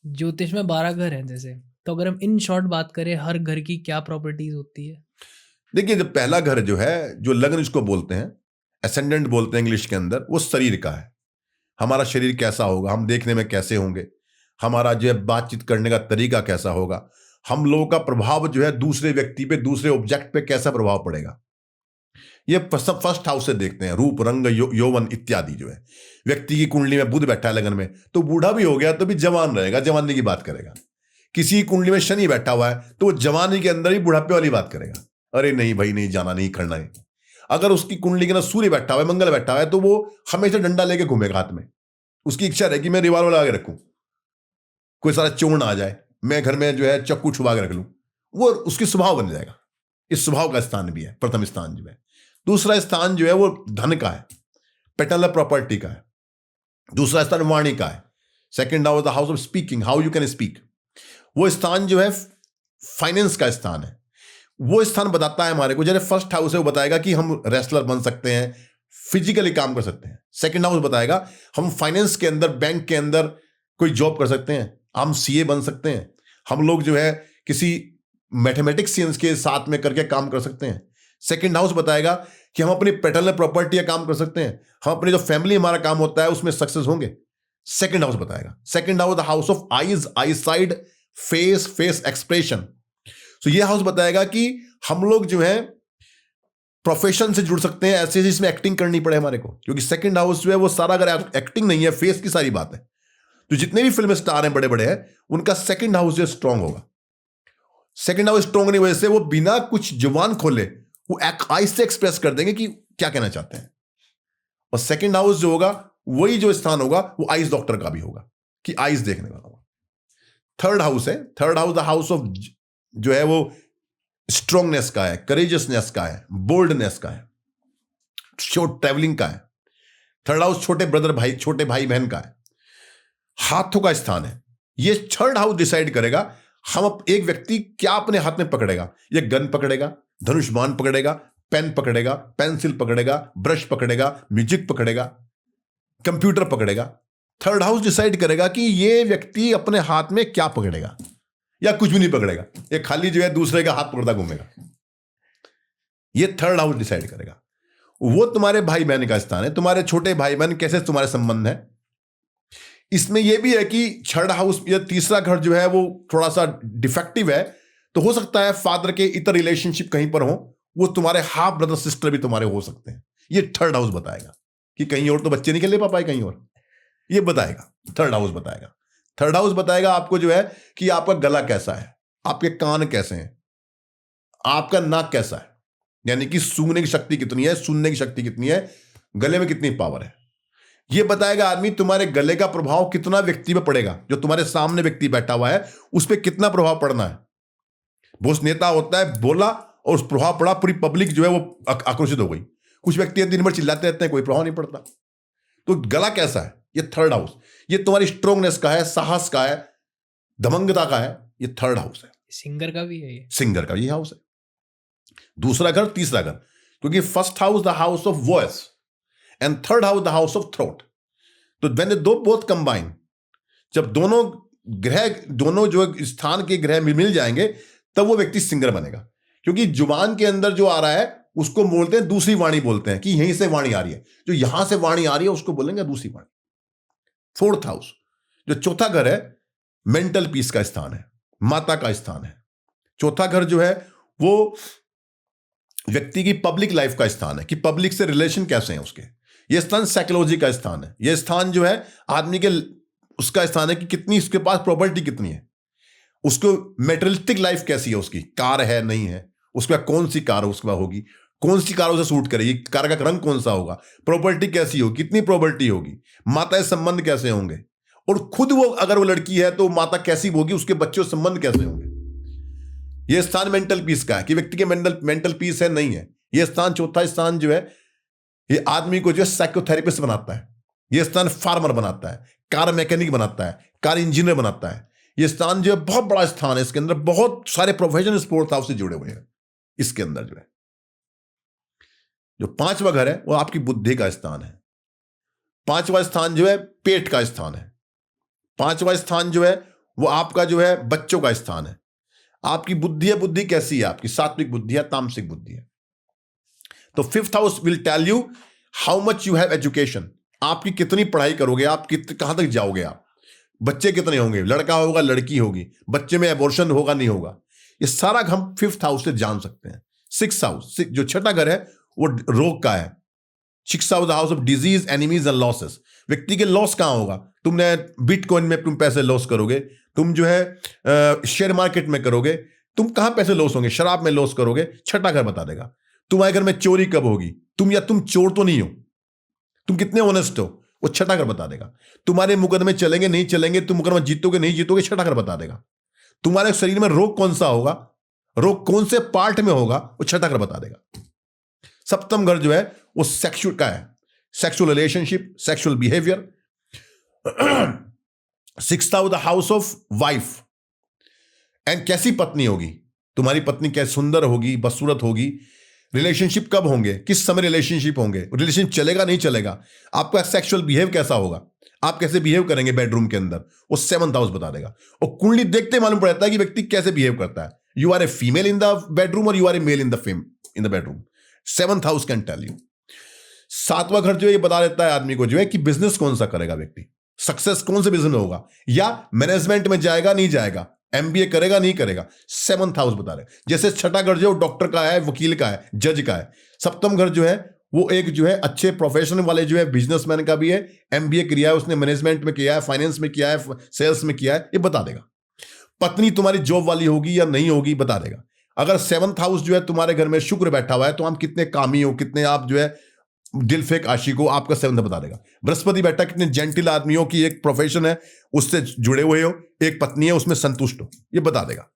Speaker 2: ज्योतिष में 12 घर हैं जैसे, तो अगर हम इन शॉर्ट बात करें हर घर की क्या प्रॉपर्टीज होती है?
Speaker 1: देखिए, जब पहला घर जो है, जो लग्न इसको बोलते हैं, एसेंडेंट बोलते हैं इंग्लिश के अंदर, वो शरीर का है। हमारा शरीर कैसा होगा, हम देखने में कैसे होंगे, हमारा जो है बातचीत करने का तरीका कैसा होगा, हम लोगों का प्रभाव जो है दूसरे व्यक्ति पे, दूसरे ऑब्जेक्ट पे कैसा प्रभाव पड़ेगा, ये सब फर्स्ट हाउस से देखते हैं। रूप, रंग, यौवन इत्यादि जो है। व्यक्ति की कुंडली में बुध बैठा है लगन में, तो बूढ़ा भी हो गया तो भी जवान रहेगा, जवानी की बात करेगा। किसी की कुंडली में शनि बैठा हुआ है तो वो जवानी के अंदर ही बुढ़ापे वाली बात करेगा, अरे नहीं भाई, नहीं जाना, नहीं करना है। अगर उसकी कुंडली के अंदर सूर्य बैठा हुआ है, मंगल बैठा हुआ है, तो वो हमेशा डंडा लेके घूमेगा हाथ में। उसकी इच्छा रहेगी मैं रिवॉल्वर लगा के रखूं, कोई सारा चोर ना आ जाए, मैं घर में जो है चक्कू छुपा के रख लूं, वो उसकी स्वभाव बन जाएगा। इस स्वभाव का स्थान भी है प्रथम स्थान जो है। दूसरा स्थान जो है वो धन का है, पैटर्नल प्रॉपर्टी का है। दूसरा स्थान वाणी का है। Second house the house of speaking, how you can speak. वो स्थान जो है फाइनेंस का स्थान है। वो स्थान बताता है हमारे को, जैसे फर्स्ट हाउस है वो बताएगा कि हम रेसलर बन सकते हैं, फिजिकली काम कर सकते हैं। सेकंड हाउस बताएगा हम फाइनेंस के अंदर, बैंक के अंदर कोई जॉब कर सकते हैं, हम सीए बन सकते हैं, हम लोग जो है किसी मैथमेटिक्सियंस के साथ में करके काम कर सकते हैं। सेकंड हाउस बताएगा कि हम अपनी पैटर्नल प्रॉपर्टी का काम कर सकते हैं, हम अपनी जो फैमिली हमारा काम होता है उसमें सक्सेस होंगे। सेकंड हाउस बताएगा। Second house the house of eyes, I side, face, face expression. तो ये हाउस बताएगा कि हम लोग जो है प्रोफेशन से जुड़ सकते हैं ऐसे जिसमें एक्टिंग करनी पड़े हमारे को, क्योंकि सेकंड हाउस जो है वो सारा अगर एक्टिंग नहीं है, फेस की सारी बात है। तो जितने भी फिल्म स्टार हैं बड़े बड़े हैं, उनका सेकंड हाउस जो स्ट्रांग होगा। सेकंड हाउस स्ट्रांग होने की वजह से वो बिना कुछ जुबान खोले वो आई से एक्सप्रेस कर देंगे कि क्या कहना चाहते हैं। और सेकंड हाउस जो होगा वही जो स्थान होगा वो आइज डॉक्टर का भी होगा कि आइज देखने का होगा। थर्ड हाउस है, third house the house of जो है वो स्ट्रांगनेस का है, करेजियसनेस का है, बोल्डनेस का है, शॉर्ट ट्रैवलिंग का है। थर्ड हाउस छोटे ब्रदर भाई, छोटे भाई बहन का है, हाथों का स्थान है। ये थर्ड हाउस डिसाइड करेगा हम एक व्यक्ति क्या अपने हाथ में पकड़ेगा। ये गन पकड़ेगा, धनुष बाण पकड़ेगा, पेन पकड़ेगा, पेंसिल पकड़ेगा, ब्रश पकड़ेगा, म्यूजिक पकड़ेगा, कंप्यूटर पकड़ेगा। थर्ड हाउस डिसाइड करेगा कि ये व्यक्ति अपने हाथ में क्या पकड़ेगा या कुछ भी नहीं पकड़ेगा, ये खाली जो है दूसरे का हाथ पकड़ता घूमेगा। ये थर्ड हाउस डिसाइड करेगा। वो तुम्हारे भाई बहन का स्थान है, तुम्हारे छोटे भाई बहन कैसे तुम्हारे संबंध है। इसमें यह भी है कि थर्ड हाउस या तीसरा घर जो है वो थोड़ा सा डिफेक्टिव है, तो हो सकता है फादर के इतर रिलेशनशिप कहीं पर हो, वो तुम्हारे हाफ ब्रदर सिस्टर भी तुम्हारे हो सकते हैं। ये थर्ड हाउस बताएगा कि कहीं और तो बच्चे नहीं खेल पाए कहीं और, ये बताएगा। थर्ड हाउस बताएगा। थर्ड हाउस बताएगा आपको जो है कि आपका गला कैसा है, आपके कान कैसे हैं, आपका नाक कैसा है, यानी कि सूंघने की शक्ति कितनी है, सुनने की शक्ति कितनी है, गले में कितनी पावर है। ये बताएगा आदमी तुम्हारे गले का प्रभाव कितना व्यक्ति पे पड़ेगा, जो तुम्हारे सामने व्यक्ति बैठा हुआ है उस पर कितना प्रभाव पड़ना है। बहुत नेता होता है, बोला और उस प्रभाव पड़ा, पूरी पब्लिक जो है वो आक्रोशित हो गई। कुछ व्यक्ति दिन भर चिल्लाते रहते हैं, कोई प्रभाव नहीं पड़ता। तो गला कैसा है, ये थर्ड हाउस। ये तुम्हारी स्ट्रांगनेस का है, साहस का है, दमंगता का है, ये थर्ड हाउस है।
Speaker 2: सिंगर का भी है, ये
Speaker 1: सिंगर का ये हाउस है। दूसरा घर, तीसरा घर, क्योंकि first house the house of voice and third house the house of throat. तो व्हेन दो बोथ कंबाइन, जब दोनों ग्रह, दोनों जो स्थान के ग्रह मिल जाएंगे तब वो व्यक्ति सिंगर बनेगा। क्योंकि जुबान के अंदर जो आ रहा है उसको बोलते हैं दूसरी वाणी, बोलते हैं कि यहीं से वाणी आ रही है, जो यहां से वाणी आ रही है उसको बोलेंगे दूसरी वाणी। फोर्थ हाउस जो चौथा घर है, मेंटल पीस का स्थान है, माता का स्थान है। चौथा घर जो है वो व्यक्ति की पब्लिक लाइफ का स्थान है कि पब्लिक से रिलेशन कैसे हैं उसके। यह स्थान साइकोलॉजी का स्थान है। यह स्थान जो है आदमी के उसका स्थान है कि कितनी उसके पास प्रॉपर्टी कितनी है, उसको मेटेरियलिस्टिक लाइफ कैसी है, उसकी कार है नहीं है, उसके बाद कौन सी कार उसके बाद होगी, कौन सी कार उसे सूट करेगी, कार का रंग कौन सा होगा, प्रॉपर्टी कैसी होगी, कितनी प्रॉपर्टी होगी, माता से संबंध कैसे होंगे, और खुद वो अगर वो लड़की है तो माता कैसी होगी, उसके बच्चों से संबंध कैसे होंगे। यह स्थान मेंटल पीस का है कि व्यक्ति के मेंटल पीस है नहीं है। यह स्थान, चौथा स्थान जो है, ये आदमी को जो है साइकोथेरेपिस्ट बनाता है। यह स्थान फार्मर बनाता है, कार मैकेनिक बनाता है, कार इंजीनियर बनाता है। यह स्थान जो है बहुत बड़ा स्थान है, इसके अंदर बहुत सारे प्रोफेशन स्पोर्ट्स हाउस से जुड़े हुए हैं। इसके अंदर जो है जो पांचवा घर है वो आपकी बुद्धि का स्थान है। पांचवा स्थान जो है पेट का स्थान है। पांचवा स्थान जो है वो आपका जो है बच्चों का स्थान है। आपकी बुद्धि है, बुद्धि कैसी है, आपकी सात्विक बुद्धि है, तामसिक बुद्धि है। तो fifth house will tell you how much you have education, आपकी कितनी पढ़ाई करोगे, आप कहां तक जाओगे, आप बच्चे कितने होंगे, लड़का होगा लड़की होगी, बच्चे में एबॉर्शन होगा नहीं होगा, ये सारा हम फिफ्थ हाउस से जान सकते हैं। सिक्स हाउस जो छठा घर है वो रोग का है। Six house house of disease, enemies and losses. व्यक्ति के लॉस कहां होगा, तुमने बिटकॉइन में तुम पैसे लॉस करोगे, तुम जो है शेयर मार्केट में करोगे, तुम कहां पैसे लॉस होंगे, शराब में लॉस करोगे, छठा घर बता देगा। तुम्हारे घर में चोरी कब होगी, तुम चोर तो नहीं हो, तुम कितने ऑनेस्ट हो, वो छठा घर बता देगा। तुम्हारे मुकदमे चलेंगे नहीं चलेंगे, तुम मुकदमा जीतोगे नहीं जीतोगे, छठा घर बता देगा। तुम्हारे शरीर में रोग कौन सा होगा, रोग कौन से पार्ट में होगा, वो छठा घर बता देगा। सप्तम घर जो है वो सेक्सुअल का है, sexual relationship, sexual behaviour. Sixth house the house of wife and कैसी पत्नी होगी, तुम्हारी पत्नी कैसे सुंदर होगी, बदसूरत होगी, रिलेशनशिप कब होंगे, किस समय रिलेशनशिप होंगे, रिलेशनशिप चलेगा नहीं चलेगा, आपका सेक्सुअल बिहेव कैसा होगा, आप कैसे बिहेव करेंगे बेडरूम के अंदर, वो 7th हाउस बता देगा। और कुंडली देखते मालूम पड़ता है कि व्यक्ति कैसे बिहेव करता है। You are a female in the bedroom और you are a male in the bedroom. 7th house can tell you. 7वां घर जो है ये बता देता है आदमी को जो है कि बिजनेस कौन सा करेगा व्यक्ति, सक्सेस कौन से बिजनेस में होगा, या मैनेजमेंट में जाएगा नहीं जाएगा, एमबीए करेगा नहीं करेगा। 7th हाउस बता रहे। जैसे छठा घर जो डॉक्टर का है, वकील का है, जज का है। सप्तम घर जो है वो एक जो है अच्छे प्रोफेशन वाले जो है बिजनेसमैन का भी है, एमबीए किया है उसने, मैनेजमेंट में किया है, फाइनेंस में किया है, सेल्स में किया है, ये बता देगा। पत्नी तुम्हारी जॉब वाली होगी या नहीं होगी बता देगा। अगर 7th हाउस जो है तुम्हारे घर में शुक्र बैठा हुआ है तो आप कितने कामी हो, कितने आप जो है दिल फेक आशिक हो, आपका 7th बता देगा। बृहस्पति बैठा कितने जेंटिल आदमी हो, कि एक प्रोफेशन है उससे जुड़े हुए हो, एक पत्नी है उसमें संतुष्ट हो, ये बता देगा।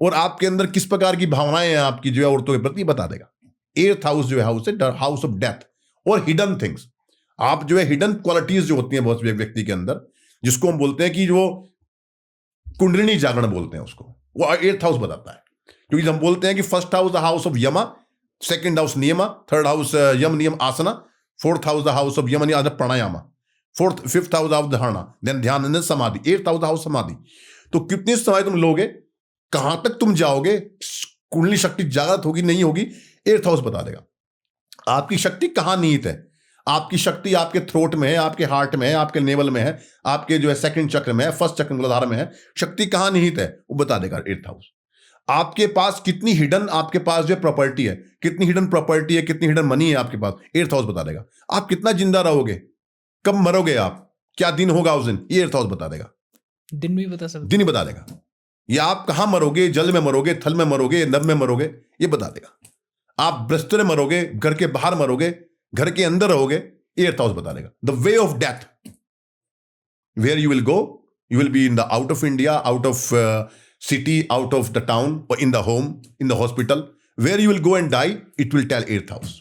Speaker 1: और आपके अंदर किस प्रकार की भावनाएं हैं आपकी जो है औरतों के प्रति, बता देगा। 8th हाउस जो है हाउस है हाउस ऑफ डेथ और हिडन थिंग्स। आप जो है हिडन क्वालिटीज जो होती हैं बहुत व्यक्ति के अंदर, जिसको हम बोलते हैं कि जो कुंडलिनी जागरण बोलते हैं उसको, वो 8th हाउस बताता है। क्योंकि हम बोलते हैं कि first house the house of yama, second house niyama, third house yama niyama asana, fourth house the house of yama niyama pranayama, fifth house of dharana, then dhyana, samadhi, 8th house house समाधि। तो कितने समय तुम लोगे, कहां तक तुम जाओगे, कुंडली शक्ति जागृत होगी नहीं होगी, 8th हाउस बता देगा। आपकी शक्ति कहां निहित है, आपकी शक्ति आपके थ्रोट में है, आपके हार्ट में है, आपके नेवल में है, आपके जो है सेकंड चक्र में है, फर्स्ट चक्र मूलाधार में है, शक्ति कहां निहित है वो बता देगा 8th हाउस। आपके पास कितनी हिडन आपके पास जो है प्रॉपर्टी है, कितनी हिडन प्रॉपर्टी है, कितनी हिडन मनी है आपके पास, 8th हाउस बता देगा। आप कितना जिंदा रहोगे, कब मरोगे आप, क्या दिन होगा उस दिन, ये 8th हाउस बता देगा।
Speaker 2: दिन भी बता सकते,
Speaker 1: दिन ही बता देगा। या आप कहां मरोगे, जल में मरोगे, थल में मरोगे, नभ में मरोगे, ये बता देगा। आप बिस्तर में मरोगे, घर के बाहर मरोगे, घर के अंदर रहोगे, 8th हाउस बता देगा। The way of death, where you will go, you will be in the out of India, out of city, out of the town, or in the home, in the hospital, where you will go and die, it will tell 8th house.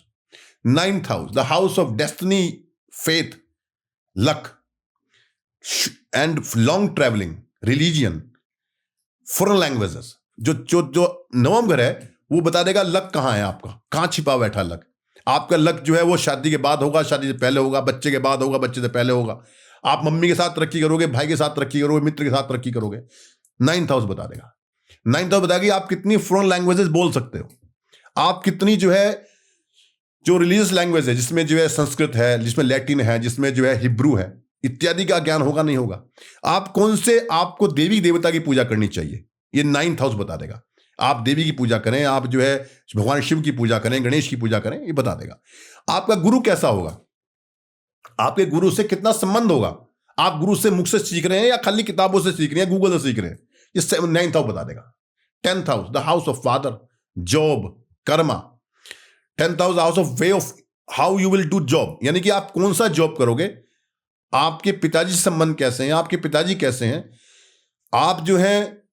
Speaker 1: 9th house, the house of destiny, faith, luck, and long traveling, religion, foreign languages. जो नवम घर है वो बता देगा luck कहाँ है आपका, कहाँ छिपा बैठा लक। आपका लक जो है वो शादी के बाद होगा, शादी से पहले होगा, बच्चे के बाद होगा, बच्चे से पहले होगा। आप मम्मी के साथ तरक्की करोगे, भाई के साथ तरक्की करोगे, मित्र के साथ तरक्की करोगे। 9th हाउस बता देगा। 9th हाउस बताएगी आप कितनी फॉरेन लैंग्वेजेस बोल सकते हो, आप कितनी जो है जो रिलीजियस लैंग्वेज है, जिसमें जो है संस्कृत है, जिसमें लैटिन है, जिसमें जो है हिब्रू है, इत्यादि का ज्ञान होगा नहीं होगा। आप कौन से आपको देवी देवता की पूजा करनी चाहिए, ये 9th हाउस बता देगा। आप देवी की पूजा करें, आप जो है भगवान शिव की पूजा करें, गणेश की पूजा करें, ये बता देगा। आपका गुरु कैसा होगा, आपके गुरु से कितना संबंध होगा, आप गुरु से मुख से सीख रहे हैं या खाली किताबों से सीख रहे हैं, गूगल से सीख रहे हैं, ये 9th हाउस बता देगा। 10th house the house of father, job, Karma. 10th house house of way of how you will do job, यानी कि आप कौन सा जॉब करोगे, आपके पिताजी से संबंध कैसे हैं, आपके पिताजी कैसे हैं, आप जो है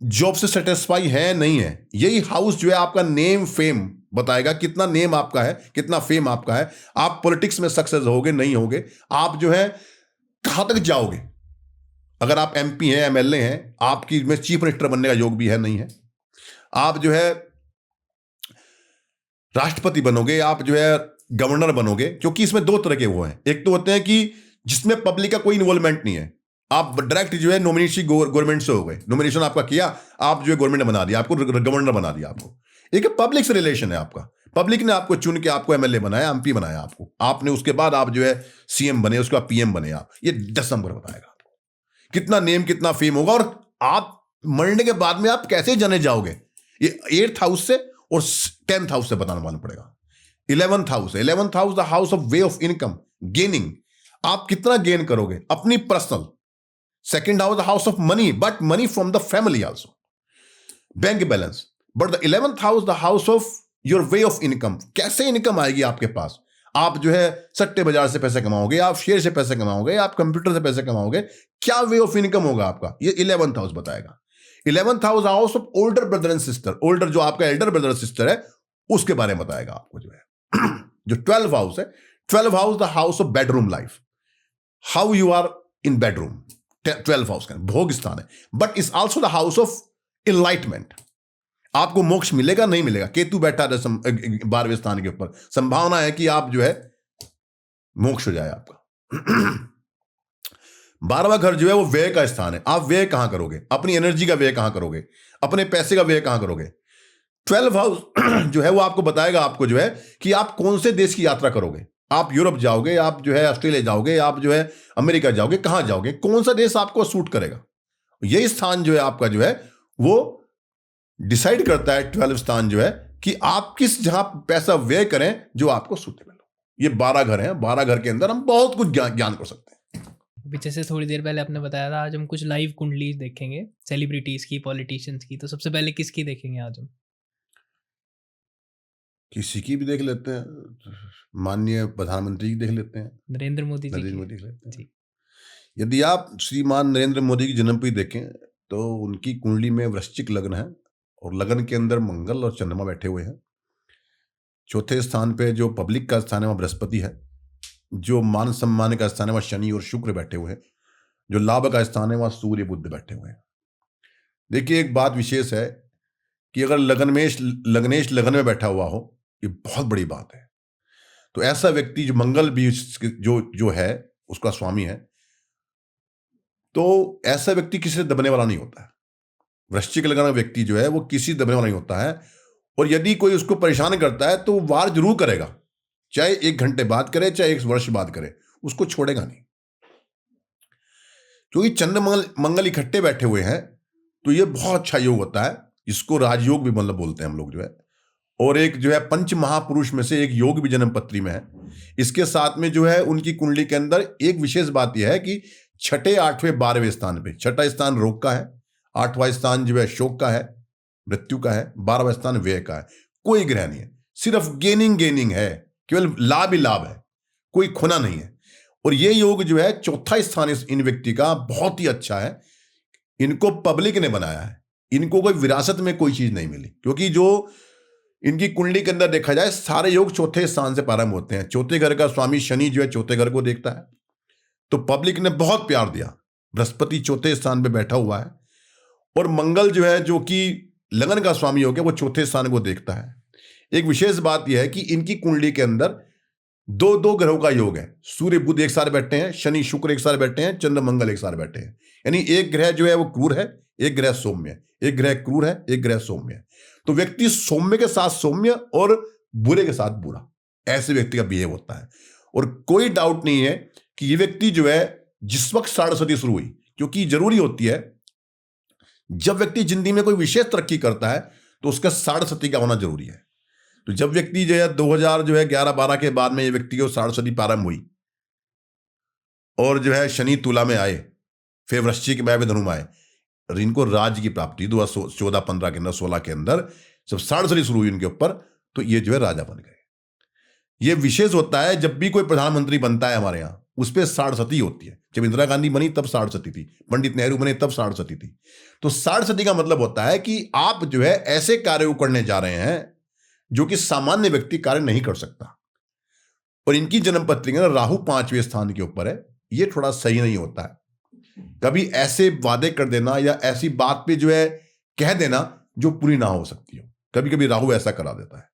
Speaker 1: जॉब से सेटिस्फाई है नहीं है। यही हाउस जो है आपका नेम फेम बताएगा, कितना नेम आपका है, कितना फेम आपका है, आप पॉलिटिक्स में सक्सेस होगे नहीं होगे, आप जो है कहां तक जाओगे। अगर आप एमपी हैं, एमएलए हैं, आपकी में चीफ मिनिस्टर बनने का योग भी है नहीं है, आप जो है राष्ट्रपति बनोगे, आप जो है गवर्नर बनोगे। क्योंकि इसमें दो तरह के वो हैं, एक तो होते हैं कि जिसमें पब्लिक का कोई इन्वॉल्वमेंट नहीं है, आप डायरेक्ट जो है नॉमिनेशन गवर्नमेंट से हो गए, नॉमिनेशन आपका किया, आप जो है गवर्नमेंट ने बना दिया, आपको गवर्नर बना दिया आपको। एक पब्लिक से रिलेशन है आपका, पब्लिक ने आपको चुन के आपको एमएलए बनाया, एमपी बनाया आपको, आपने उसके बाद आप जो है सीएम बने, उसके बाद पीएम बने आप। ये 10 नंबर बताएगा आपको कितना नेम कितना फेम होगा, और आप मरने के बाद में आप कैसे जाने जाओगे, ये 8th हाउस से और 10th हाउस से बताना मालूम पड़ेगा। 11th हाउस है, 11th house the house of way of income, gaining, आप कितना गेन करोगे अपनी personal. Second house the house of money, but money from the family also, bank balance. But the 11th house the house of your way of income, कैसे income आएगी आपके पास, आप जो है सट्टे बाजार से पैसे कमाओगे, आप शेयर से पैसे कमाओगे, आप कंप्यूटर से पैसे कमाओगे, क्या वे ऑफ इनकम होगा आपका, ये 11th हाउस बताएगा। 11th house of older brother and sister, older जो आपका एल्डर ब्रदर सिस्टर है उसके बारे में बताएगा आपको जो है। जो 12th हाउस है, 12th house the house of bedroom life, how you are in bedroom, 12th house का भोग स्थान है, but is also the house of enlightenment, आपको मोक्ष मिलेगा नहीं मिलेगा। केतु बैठा है 12वें स्थान के ऊपर, संभावना है कि आप जो है मोक्ष हो जाए आपका। 12वां घर जो है वो व्यय का स्थान है। आप व्यय कहां करोगे, अपनी एनर्जी का व्यय कहां करोगे, अपने पैसे का व्यय कहां करोगे। 12 हाउस जो है वो आपको बताएगा आपको जो है कि आप कौन से देश की यात्रा करोगे। आप यूरोप जाओगे, आप जो है ऑस्ट्रेलिया जाओगे, आप जो है अमेरिका जाओगे, कहां जाओगे, कौन सा देश आपको सूट करेगा। यही स्थान जो है आपका जो है वो डिसाइड करता है, 12 स्थान जो है, कि आप किस जहां पैसा व्यय करें जो आपको सूटेबल हो। ये 12 घर हैं, 12 घर के अंदर हम बहुत कुछ ज्ञान कर सकते हैं।
Speaker 2: अभी जैसे थोड़ी देर पहले आपने बताया था आज हम कुछ लाइव कुंडली देखेंगे, सेलिब्रिटीज की, पॉलिटिशियंस की। तो सबसे पहले किसकी देखेंगे आज हम?
Speaker 1: किसी की भी देख लेते हैं, माननीय प्रधानमंत्री की देख लेते हैं,
Speaker 2: नरेंद्र मोदी जी
Speaker 1: नरेंद्र
Speaker 2: की।
Speaker 1: मोदी देख लेते हैं।
Speaker 2: जी।
Speaker 1: यदि आप श्रीमान नरेंद्र मोदी की जन्मपति देखें तो उनकी कुंडली में वृश्चिक लग्न है और लग्न के अंदर मंगल और चंद्रमा बैठे हुए हैं। चौथे स्थान पे जो पब्लिक का स्थान है वह बृहस्पति है। जो मान सम्मान का स्थान है वह शनि और शुक्र बैठे हुए हैं। जो लाभ का स्थान है वह सूर्य बुध बैठे हुए हैं। देखिए, एक बात विशेष है कि अगर लग्नेश लगन में बैठा हुआ हो, ये बहुत बड़ी बात है। तो ऐसा व्यक्ति जो मंगल भी जो है उसका स्वामी है, तो ऐसा व्यक्ति किसी से दबने वाला नहीं होता है। वृश्चिक लग्न व्यक्ति जो है वो किसी दबने वाला नहीं होता है। और यदि कोई उसको परेशान करता है तो वो वार जरूर करेगा, चाहे 1 घंटे बाद करे, चाहे 1 वर्ष बाद करे, उसको छोड़ेगा नहीं। क्योंकि चंद्र मंगल इकट्ठे बैठे हुए हैं तो ये बहुत अच्छा योग होता है। इसको राजयोग भी मतलब बोलते हैं हम लोग जो है। और एक जो है पंच महापुरुष में से एक योग भी जन्म पत्री में है। इसके साथ में जो है उनकी कुंडली के अंदर एक विशेष बात यह है कि 6ठे, 8वें, 12वें स्थान पे, 6ठा स्थान रोग का है, 8वां स्थान जो है शोक का है, मृत्यु का है, 12वां स्थान व्यय का है। कोई ग्रह नहीं है, सिर्फ गेनिंग है, केवल लाभ ही लाभ है, कोई खुना नहीं है। और ये योग जो है चौथा स्थान इन व्यक्ति का बहुत ही अच्छा है। इनको पब्लिक ने बनाया है, इनको कोई विरासत में कोई चीज नहीं मिली। क्योंकि जो इनकी कुंडली के अंदर देखा जाए सारे योग चौथे स्थान से प्रारंभ होते हैं। चौथे घर का स्वामी शनि जो है चौथे घर को देखता है, तो पब्लिक ने बहुत प्यार दिया। बृहस्पति चौथे स्थान पे बैठा हुआ है और मंगल जो है जो कि लगन का स्वामी हो गया वो चौथे स्थान को देखता है। एक विशेष बात यह है कि इनकी कुंडली के अंदर 2 ग्रहों का योग है। सूर्य बुध एक साथ बैठे हैं, शनि शुक्र एक साथ बैठे हैं, चंद्र मंगल एक साथ बैठे हैं। यानी एक ग्रह जो है वो क्रूर है, एक ग्रह सौम्य है, एक ग्रह क्रूर है, एक ग्रह सौम्य है। तो व्यक्ति सौम्य के साथ सौम्य और बुरे के साथ बुरा, ऐसे व्यक्ति का बिहेव होता है। और कोई डाउट नहीं है कि ये व्यक्ति जो है जिस वक्त साढ़े शुरू हुई, क्योंकि जरूरी होती है जब व्यक्ति जिंदगी में कोई विशेष तरक्की करता है तो उसका साढ़े का होना जरूरी है। तो जब व्यक्ति जो है 2000 जो है 11-12 के बाद में ये व्यक्ति को साढ़े प्रारंभ हुई और जो है शनि तुला में आए, फिर वृश्चिक में धनु में आए, और इनको राज्य की प्राप्ति 2014-15 के अंदर, 16 के अंदर जब साढ़े शुरू हुई इनके ऊपर, तो ये जो है राजा बन गए। ये विशेष होता है जब भी कोई प्रधानमंत्री बनता है हमारे यहाँ, उस पर साढ़े होती है। जब इंदिरा गांधी बनी तब साढ़े थी, पंडित नेहरू बने तब साढ़े थी। तो साढ़े का मतलब होता है कि आप जो है ऐसे कार्य करने जा रहे हैं जो कि सामान्य व्यक्ति कार्य नहीं कर सकता। और इनकी जन्म पत्री में राहु 5वें स्थान के ऊपर है। ये थोड़ा सही नहीं होता है। कभी ऐसे वादे कर देना या ऐसी बात पे जो है कह देना जो पूरी ना हो सकती हो, कभी कभी राहु ऐसा करा देता है।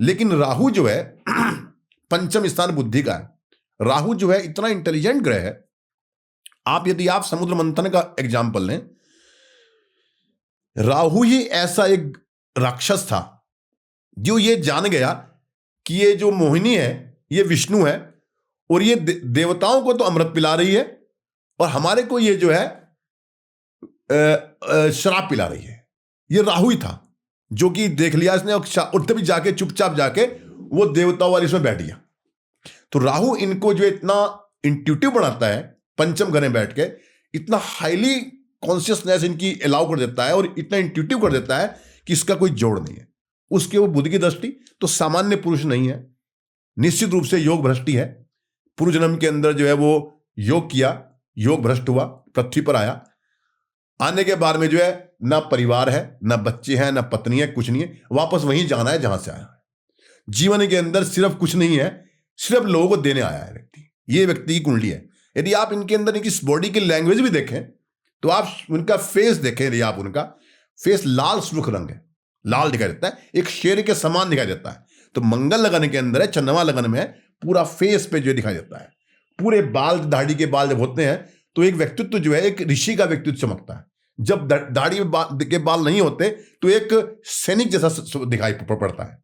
Speaker 1: लेकिन राहु जो है पंचम स्थान बुद्धि का है। राहु जो है इतना इंटेलिजेंट ग्रह है। यदि आप समुद्र मंथन का एग्जाम्पल लें, राहु ही ऐसा एक राक्षस था जो ये जान गया कि ये जो मोहिनी है ये विष्णु है और ये देवताओं को तो अमृत पिला रही है और हमारे को ये जो है शराब पिला रही है। ये राहु ही था जो कि देख लिया इसने और तभी जाके चुपचाप जाके वो देवताओं वाली इसमें बैठ गया। तो राहु इनको जो इतना इंट्यूटिव बनाता है, पंचम घर में बैठ के इतना हाईली कॉन्शियसनेस इनकी अलाउ कर देता है और इतना इंट्यूटिव कर देता है कि इसका कोई जोड़ नहीं है। उसके वो बुद्ध की दृष्टि तो सामान्य पुरुष नहीं है, निश्चित रूप से योग भ्रष्टि है। पूर्व जन्म के अंदर जो है वो योग किया, योग भ्रष्ट हुआ, पृथ्वी पर आया, आने के बाद में जो है ना परिवार है, ना बच्चे हैं, ना पत्नी है, कुछ नहीं है, वापस वहीं जाना है जहां से आया है। जीवन के अंदर सिर्फ कुछ नहीं है, सिर्फ लोगों को देने आया है व्यक्ति। ये व्यक्ति की कुंडली है। यदि आप इनके अंदर इनकी बॉडी की लैंग्वेज भी देखें तो आप उनका फेस देखें, यदि आप उनका फेस लाल सुर्ख रंग है, लाल दिखाई देता है, एक शेर के समान दिखाई देता है। तो मंगल लगन के अंदर है, चंद्रमा लगन में है, पूरा फेस पे जो दिखाई देता है। पूरे बाल, दाढ़ी के बाल जब होते हैं तो एक व्यक्तित्व जो है एक ऋषि का व्यक्तित्व चमकता है। जब दाढ़ी के बाल नहीं होते तो एक सैनिक जैसा दिखाई पड़ता है।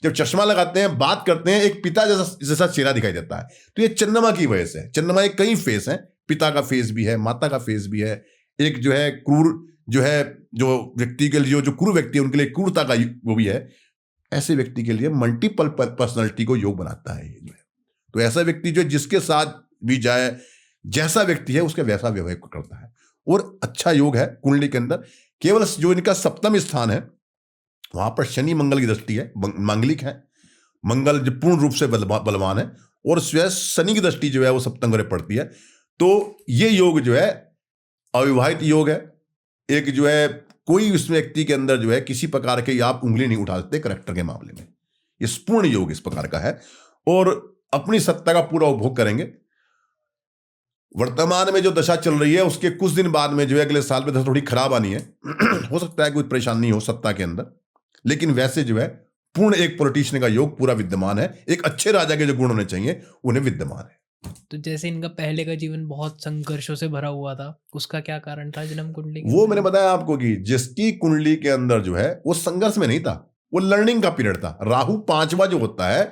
Speaker 1: जब चश्मा लगाते हैं, बात करते हैं, एक पिता जैसा चेहरा दिखाई देता है। तो ये चंद्रमा की वजह से। चंद्रमा एक कई फेस है, पिता का फेस भी है, माता का फेस भी है, एक जो है क्रूर जो है, जो व्यक्ति के लिए जो क्रूर व्यक्ति है उनके लिए क्रूरता का वो भी है। ऐसे व्यक्ति के लिए मल्टीपल पर्सनालिटी को योग बनाता है ये जो है। तो ऐसा व्यक्ति जो जिसके साथ भी जाए, जैसा व्यक्ति है उसके वैसा व्यवहार करता है। और अच्छा योग है कुंडली के अंदर। केवल जो इनका सप्तम स्थान है वहां पर शनि मंगल की दृष्टि है, मांगलिक है। मंगल जो पूर्ण रूप से बलवान है और स्वयं शनि की दृष्टि जो है वो सप्तम घर पड़ती है। तो ये योग जो है अविवाहित योग है। एक जो है कोई उस व्यक्ति के अंदर जो है किसी प्रकार के आप उंगली नहीं उठा सकते करेक्टर के मामले में। ये पूर्ण योग इस प्रकार का है और अपनी सत्ता का पूरा उपभोग करेंगे। वर्तमान में जो दशा चल रही है उसके कुछ दिन बाद में जो है अगले साल में दशा थोड़ी खराब आनी है। हो सकता है कोई परेशानी हो सत्ता के अंदर, लेकिन वैसे जो है पूर्ण एक पॉलिटिशियन का योग पूरा विद्यमान है। एक अच्छे राजा के जो गुण होने चाहिए उन्हें विद्यमान है।
Speaker 2: तो जैसे इनका पहले का जीवन बहुत संघर्षों से भरा हुआ था, उसका क्या कारण था जन्म कुंडली के
Speaker 1: वो
Speaker 2: अंदर?
Speaker 1: मैंने बताया आपको कि जिसकी कुंडली के अंदर जो है वो संघर्ष में नहीं था, वो लर्निंग का पीरियड था। राहु 5वां जो होता है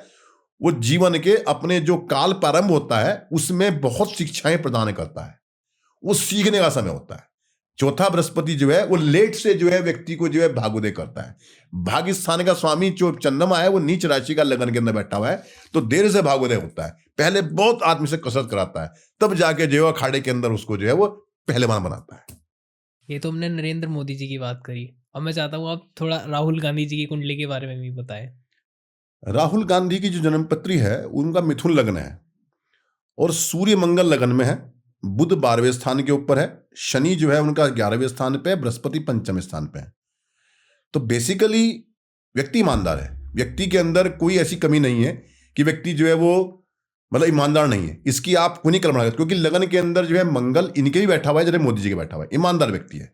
Speaker 1: वो जीवन के अपने जो काल प्रारंभ होता है उसमें बहुत शिक्षाएं प्रदान करता है, वो सीखने का समय होता है। चौथा बृहस्पति जो है वो लेट से जो है व्यक्ति को जो है भाग्योदय करता है। भाग्य स्थान का स्वामी जो चंद्रमा है वो नीच राशि का लगन के अंदर बैठा हुआ है, तो देर से भाग्योदय होता है। पहले बहुत आदमी से कसरत कराता है, तब जाके जो है अखाड़े के अंदर उसको जो है वो पहलवान बनाता है।
Speaker 2: ये तो हमने नरेंद्र मोदी जी की बात करी, अब मैं चाहता हूँ आप थोड़ा राहुल गांधी जी की कुंडली के बारे में भी बताएं।
Speaker 1: राहुल गांधी की जो जन्मपत्री है उनका मिथुन लग्न है और सूर्य मंगल लगन में है। बुध 12वें स्थान के ऊपर है, शनि जो है उनका 11वें स्थान पे, बृहस्पति 5वें स्थान पे है। तो बेसिकली व्यक्ति ईमानदार है। व्यक्ति के अंदर कोई ऐसी कमी नहीं है कि व्यक्ति जो है वो मतलब ईमानदार नहीं है। इसकी आप को नहीं कल्पना करते, क्योंकि लगन के अंदर जो है मंगल इनके भी बैठा हुआ है, जैसे मोदी जी के बैठा हुआ है। ईमानदार व्यक्ति है,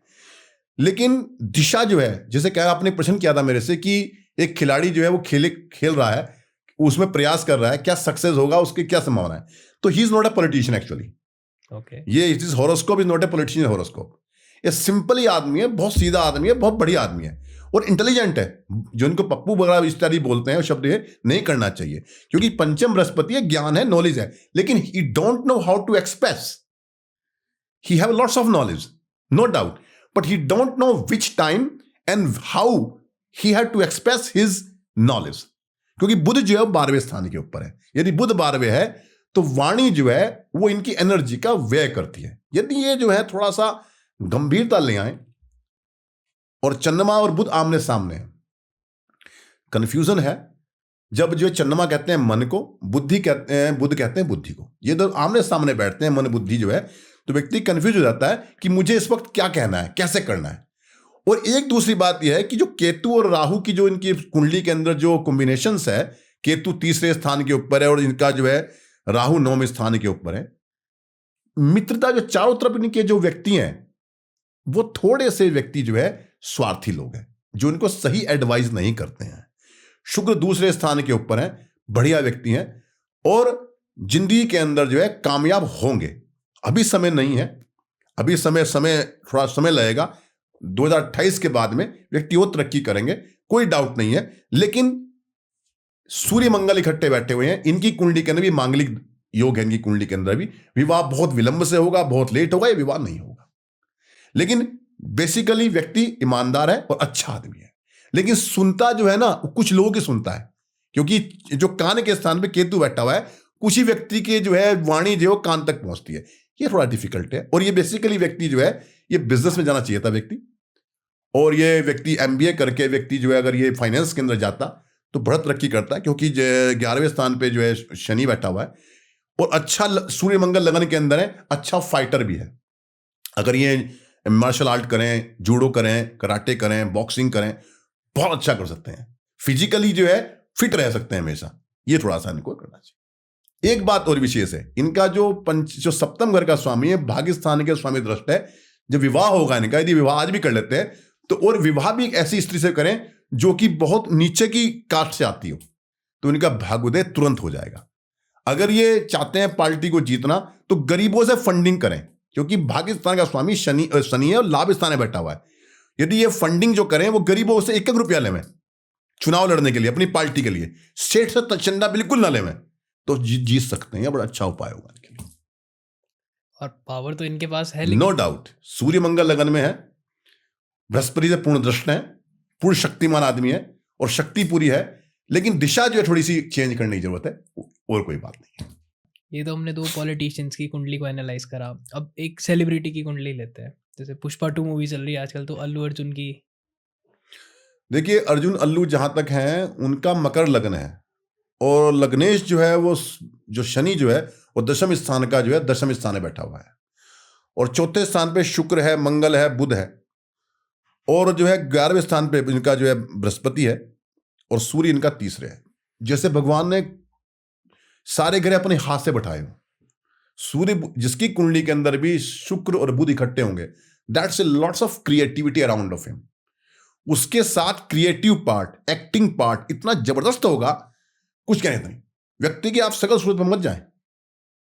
Speaker 1: लेकिन दिशा जो है, जैसे क्या आपने प्रश्न किया था मेरे से कि एक खिलाड़ी जो है वो खेल रहा है, उसमें प्रयास कर रहा है, क्या सक्सेस होगा, उसकी क्या संभावना है। तो he is not a politician actually.
Speaker 2: Okay,
Speaker 1: ये it is horoscope, is not a politician horoscope. ये सिंपल ही आदमी है, बहुत सीधा आदमी है, बहुत बढ़िया आदमी है और इंटेलिजेंट है। जो इनको पप्पू वगैरह इत्यादि बोलते हैं, वो शब्द ये नहीं करना चाहिए, क्योंकि पंचम बृहस्पति है, ज्ञान है, नॉलेज है, लेकिन he don't know how to express. He have lots of knowledge, no doubt, but he don't know which time and how he had to express his knowledge. क्योंकि बुध जो है 12वें स्थान के ऊपर है। यदि बुध 12वें है तो वाणी जो है वो इनकी एनर्जी का व्यय करती है। यदि ये जो है थोड़ा सा गंभीरता ले आए, और चंद्रमा और बुध आमने सामने है, कंफ्यूजन है। जब जो चंद्रमा कहते हैं मन को, बुद्धि कहते हैं, बुध कहते हैं बुद्धि को, ये दो आमने सामने बैठते हैं मन बुद्धि जो है, तो व्यक्ति कंफ्यूज हो जाता है कि मुझे इस वक्त क्या कहना है, कैसे करना है। और एक दूसरी बात यह है कि जो केतु और राहु की जो इनकी कुंडली के अंदर जो कॉम्बिनेशंस है, केतु 3रे स्थान के ऊपर है और इनका जो है राहु 9वें स्थान के ऊपर है। मित्रता जो चारों तरफ इनके जो व्यक्ति हैं वो थोड़े से व्यक्ति जो है स्वार्थी लोग हैं, जो इनको सही एडवाइस नहीं करते हैं। शुक्र 2रे स्थान के ऊपर है, बढ़िया व्यक्ति हैं और जिंदगी के अंदर जो है कामयाब होंगे। अभी समय नहीं है, अभी समय थोड़ा समय लगेगा। 2028 के बाद में व्यक्ति और तरक्की करेंगे, कोई डाउट नहीं है। लेकिन सूर्य मंगल इकट्ठे बैठे हुए हैं, इनकी कुंडली के अंदर भी मांगलिक योग है। इनकी कुंडली के अंदर भी विवाह बहुत विलंब से होगा, बहुत लेट होगा, ये विवाह नहीं होगा। लेकिन बेसिकली व्यक्ति ईमानदार है और अच्छा आदमी है। लेकिन सुनता जो है ना, कुछ लोगों की सुनता है, क्योंकि जो कान के स्थान पे केतु बैठा हुआ है, कुछ ही व्यक्ति के जो है वाणी जो कान तक पहुंचती है। ये थोड़ा डिफिकल्ट है। और ये बेसिकली व्यक्ति जो है ये बिजनेस में जाना चाहिए था व्यक्ति, और ये व्यक्ति MBA करके व्यक्ति जो है अगर ये फाइनेंस के अंदर जाता तो बड़ा तरक्की करता है, क्योंकि 11वें स्थान पे जो है शनि बैठा हुआ है और अच्छा सूर्य मंगल लगन के अंदर है, अच्छा फाइटर भी है। अगर ये मार्शल आर्ट करें, जूडो करें, कराटे करें, बॉक्सिंग करें, बहुत अच्छा कर सकते हैं। फिजिकली जो है फिट रह सकते हैं हमेशा। ये थोड़ा सा इनको करना चाहिए। एक बात और विशेष है, इनका जो सप्तम घर का स्वामी है, भाग्य स्थान के स्वामी दृष्ट है। जब विवाह होगा इनका, यदि विवाह आज भी कर लेते हैं तो, और विवाह भी एक ऐसी स्त्री से करें जो कि बहुत नीचे की कास्ट से आती हो, तो इनका भाग्योदय तुरंत हो जाएगा। अगर ये चाहते हैं पार्टी को जीतना तो गरीबों से फंडिंग करें, क्योंकि भाग्य स्थान का स्वामी शनि है और लाभ स्थान में बैठा हुआ है। यदि ये फंडिंग जो करें वो गरीबों से 1-1 रुपया लेवें चुनाव लड़ने के लिए अपनी पार्टी के लिए, सेठ से चंदा बिल्कुल ना लेवें, तो जीत सकते हैं। बड़ा अच्छा उपाय होगा इनके लिए।
Speaker 2: और पावर तो इनके पास है,
Speaker 1: नो डाउट। सूर्य मंगल लगन में है, बृहस्पति से पूर्ण दृष्ट है, पूर्ण शक्तिमान आदमी है और शक्ति पूरी है, लेकिन दिशा जो है थोड़ी सी चेंज करने की जरूरत है, और कोई बात नहीं है।
Speaker 2: ये तो हमने 2 पॉलिटिशियंस की कुंडली को एनालाइज करा। अब एक सेलिब्रिटी की कुंडली लेते हैं। जैसे पुष्पा 2 मूवी चल रही है आजकल, तो अल्लू अर्जुन की।
Speaker 1: देखिए, अर्जुन अल्लू जहां तक हैं उनका मकर लग्न है, और लग्नेश जो है वो जो शनि जो है वो दशम स्थान का जो है दशम स्थान में बैठा हुआ है, और चौथे स्थान पे शुक्र है, मंगल है, बुध है, और जो है 11वें स्थान पे इनका जो है बृहस्पति है, और सूर्य इनका तीसरे है। जैसे भगवान ने सारे ग्रह अपने हाथ से बैठाए हो। सूर्य जिसकी कुंडली के अंदर भी शुक्र और बुध इकट्ठे होंगे, that's a lots of creativity around of him. उसके साथ क्रिएटिव पार्ट, एक्टिंग पार्ट इतना जबरदस्त होगा, कुछ कहने नहीं। व्यक्ति की आप सकल सूरत में मत जाएं,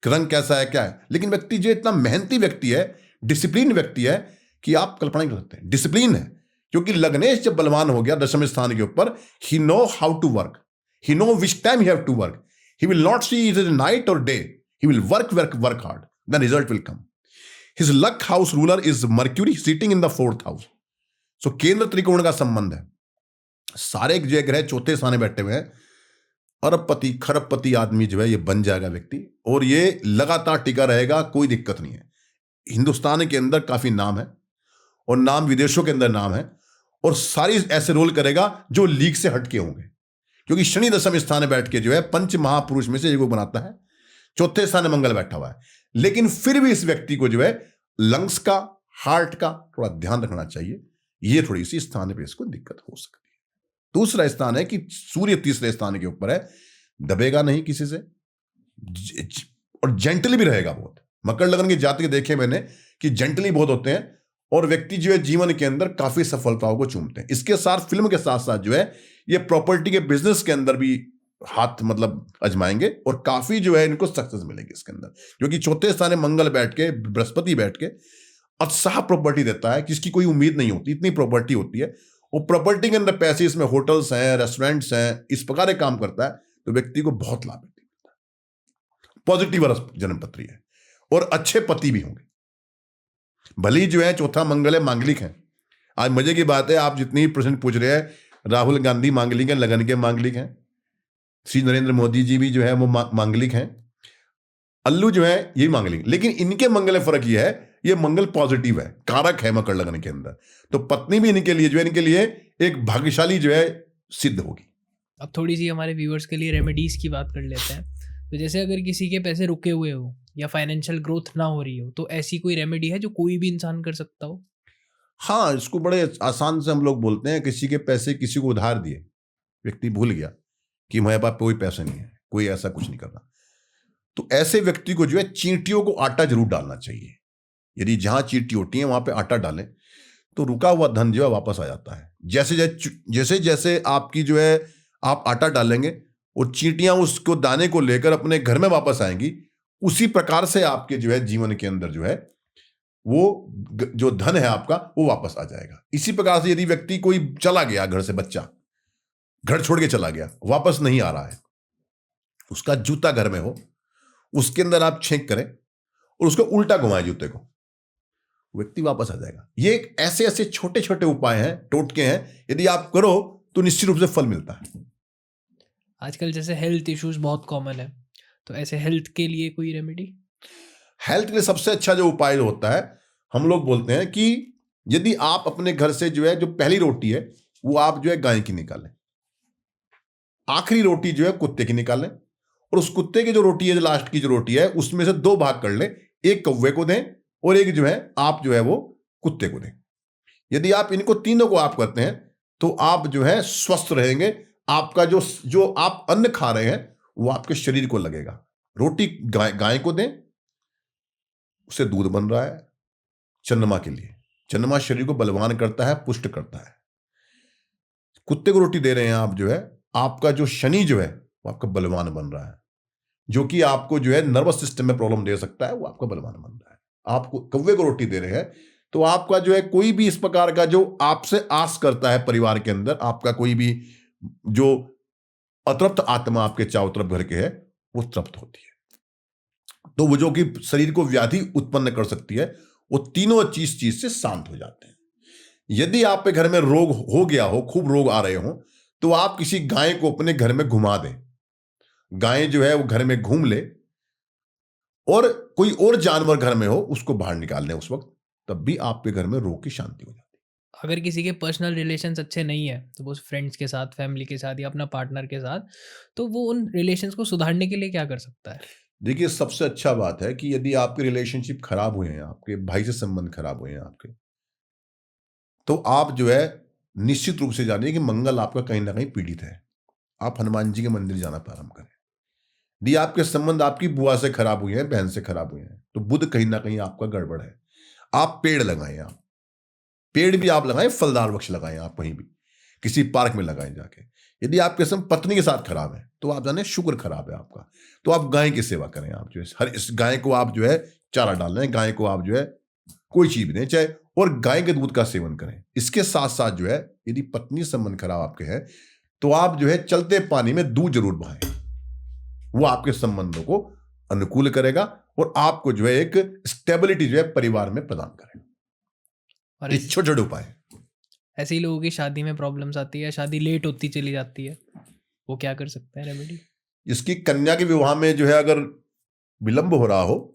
Speaker 1: रंग कैसा है क्या है, लेकिन व्यक्ति जो इतना मेहनती व्यक्ति है, डिसिप्लिन व्यक्ति है कि आप कल्पना नहीं कर सकते। डिसिप्लिन है, क्योंकि लग्नेश जब बलवान हो गया दशम स्थान के ऊपर, he know how to work, he know which time he have to work, he will not see it as night or day, he will work hard, then result will come. His luck house ruler is Mercury sitting in the 4th house. So केंद्र त्रिकोण का संबंध है। सारे जो ग्रह चौथे स्थान में बैठे हुए हैं, अरबपति खरबपति आदमी जो है ये बन जाएगा व्यक्ति, और ये लगातार टिका रहेगा, कोई दिक्कत नहीं है। हिंदुस्तान के अंदर काफी नाम है, और नाम विदेशों के अंदर नाम है, और सारी ऐसे रोल करेगा जो लीग से हटके होंगे, क्योंकि शनि दशम स्थान में बैठ के जो है पंच महापुरुष में से एक को बनाता है। चौथे स्थान में मंगल बैठा हुआ है, लेकिन फिर भी इस व्यक्ति को जो है लंग्स का, हार्ट का थोड़ा ध्यान रखना चाहिए। ये थोड़ी सी स्थान पे इसको दिक्कत हो सकती है। दूसरा स्थान है कि सूर्य तीसरे स्थान के ऊपर है, दबेगा नहीं किसी से, और जेंटली भी रहेगा बहुत। मकर लगन की जाति के देखे मैंने कि जेंटली बहुत होते हैं, और व्यक्ति जो है जीवन के अंदर काफी सफलताओं को चूमते हैं। इसके साथ फिल्म के साथ साथ जो है ये प्रॉपर्टी के बिजनेस के अंदर भी हाथ मतलब अजमाएंगे, और काफी जो है इनको सक्सेस मिलेगी इसके अंदर, क्योंकि चौथे स्थान में मंगल बैठ के, बृहस्पति बैठ के उत्साह प्रॉपर्टी देता है, किसकी कोई उम्मीद नहीं होती, इतनी प्रॉपर्टी होती है। वो प्रॉपर्टी के अंदर पैसे, इसमें होटल्स हैं, रेस्टोरेंट्स हैं, इस प्रकार के काम करता है, तो व्यक्ति को बहुत लाभ मिलता है। पॉजिटिव जन्मपत्री है, और अच्छे पति भी होंगे। भली जो है चौथा मंगल है, मांगलिक है। आज मजे की बात है, आप जितनी प्रश्न पूछ रहे हैं, राहुल गांधी मांगलिक हैं, लगन के मांगलिक हैं, श्री नरेंद्र मोदी जी भी जो है वो मांगलिक हैं, अल्लू जो है ये मांगलिक, लेकिन इनके मंगल में फर्क ये है, ये मंगल पॉजिटिव है, कारक है मकर लगन के अंदर, तो पत्नी भी इनके लिए जो है, इनके लिए एक भाग्यशाली जो है सिद्ध होगी।
Speaker 2: अब थोड़ी सी हमारे व्यूअर्स के लिए रेमेडीज की बात कर लेते हैं। तो जैसे अगर किसी के पैसे रुके हुए हो या फाइनेंशियल ग्रोथ ना हो रही हो, तो ऐसी कोई रेमेडी है जो कोई भी इंसान कर सकता हो?
Speaker 1: हाँ, इसको बड़े आसान से हम लोग बोलते हैं, किसी के पैसे किसी को उधार दिए, व्यक्ति भूल गया कि मेरे पास कोई पैसा नहीं है, कोई ऐसा कुछ नहीं करना, तो ऐसे व्यक्ति को जो है चींटियों को आटा जरूर डालना चाहिए। यदि जहां चींटी होती है वहां पे आटा डालें, तो रुका हुआ धन जो है वापस आ जाता है। जैसे जैसे आपकी जो है आप आटा डालेंगे और चींटियां उसको दाने को लेकर अपने घर में वापस आएंगी, उसी प्रकार से आपके जो है जीवन के अंदर जो है वो जो धन है आपका वो वापस आ जाएगा। इसी प्रकार से यदि व्यक्ति कोई चला गया घर से, बच्चा घर छोड़ के चला गया, वापस नहीं आ रहा है, उसका जूता घर में हो, उसके अंदर आप छेंक करें और उसको उल्टा घुमाएं जूते को, व्यक्ति वापस आ जाएगा। ये ऐसे ऐसे छोटे छोटे उपाय हैं, टोटके हैं, यदि आप करो तो निश्चित रूप से फल मिलता है।
Speaker 2: आजकल जैसे हेल्थ इश्यूज बहुत कॉमन है, तो ऐसे हेल्थ के लिए कोई रेमेडी?
Speaker 1: हेल्थ के लिए सबसे अच्छा जो उपाय होता है, हम लोग बोलते हैं कि यदि आप अपने घर से जो है जो पहली रोटी है वो आप जो है गाय की निकालें, आखिरी रोटी जो है कुत्ते की निकालें, और उस कुत्ते की जो रोटी है, जो लास्ट की जो रोटी है, उसमें से 2 भाग कर लें, एक कौवे को दें और एक जो है आप जो है वो कुत्ते को दें। यदि आप इनको तीनों को आप करते हैं तो आप जो है स्वस्थ रहेंगे। आपका जो आप अन्न खा रहे हैं वो आपके शरीर को लगेगा। रोटी गाय को दें, उससे दूध बन रहा है चंद्रमा के लिए, चंद्रमा शरीर को बलवान करता है, पुष्ट करता है। कुत्ते को रोटी दे रहे हैं आप, जो है आपका जो शनि जो है वो आपका बलवान बन रहा है, जो कि आपको जो है नर्वस सिस्टम में प्रॉब्लम दे सकता है, वो आपका बलवान बन रहा है। आपको कौवे को रोटी दे रहे हैं, तो आपका जो है कोई भी इस प्रकार का जो आपसे आस करता है परिवार के अंदर, आपका कोई भी जो अतृप्त आत्मा आपके चारों तरफ घर के है, वो तृप्त होती है। तो वो जो कि शरीर को व्याधि उत्पन्न कर सकती है, वो तीनों चीज से शांत हो जाते हैं। यदि आपके घर में रोग हो गया हो, खूब रोग आ रहे हो, तो आप किसी गाय को अपने घर में घुमा दें, गाय जो है वो घर में घूम ले, और कोई और जानवर घर में हो उसको बाहर निकाल लें उस वक्त, तब भी आपके घर में रोग की शांति हो जाती है।
Speaker 2: अगर किसी के पर्सनल रिलेशंस अच्छे नहीं है, तो वो फ्रेंड्स के साथ, फैमिली के साथ या अपना पार्टनर के साथ, तो वो उन रिलेशंस को सुधारने के लिए क्या कर सकता है?
Speaker 1: देखिए, सबसे अच्छा बात है कि यदि आपके रिलेशनशिप खराब हुए हैं, आपके भाई से संबंध खराब हुए हैं आपके, तो आप जो है निश्चित रूप से जानिए कि मंगल आपका कहीं ना कहीं पीड़ित है। आप हनुमान जी के मंदिर जाना प्रारंभ करें। यदि आपके संबंध आपकी बुआ से खराब हुए हैं, बहन से खराब हुए हैं, तो बुध कहीं ना कहीं आपका गड़बड़ है। आप पेड़ लगाएं, आप पेड़ भी आप लगाएं, फलदार वृक्ष लगाएं, आप कहीं भी किसी पार्क में लगाएं जाके। यदि आपके संबंध पत्नी के साथ खराब है, तो आप जाने शुक्र खराब है आपका, तो आप गाय की सेवा करें। आप जो है हर इस गाय को आप जो है चारा डाल लें, गाय को आप जो है कोई चीज भी दें चाहे, और गाय के दूध का सेवन करें। इसके साथ साथ जो है यदि पत्नी संबंध खराब आपके हैं, तो आप जो है चलते पानी में दूध जरूर बहाएं, वो आपके संबंधों को अनुकूल करेगा और आपको जो है एक स्टेबिलिटी जो है परिवार में प्रदान करेगा।
Speaker 2: और
Speaker 1: ये छोटे छोटे उपाय।
Speaker 2: ऐसे ही लोगों की शादी में प्रॉब्लम्स आती है, शादी लेट होती चली जाती है, वो क्या कर सकते हैं रेमेडी?
Speaker 1: इसकी कन्या के विवाह में जो है अगर विलंब हो रहा हो,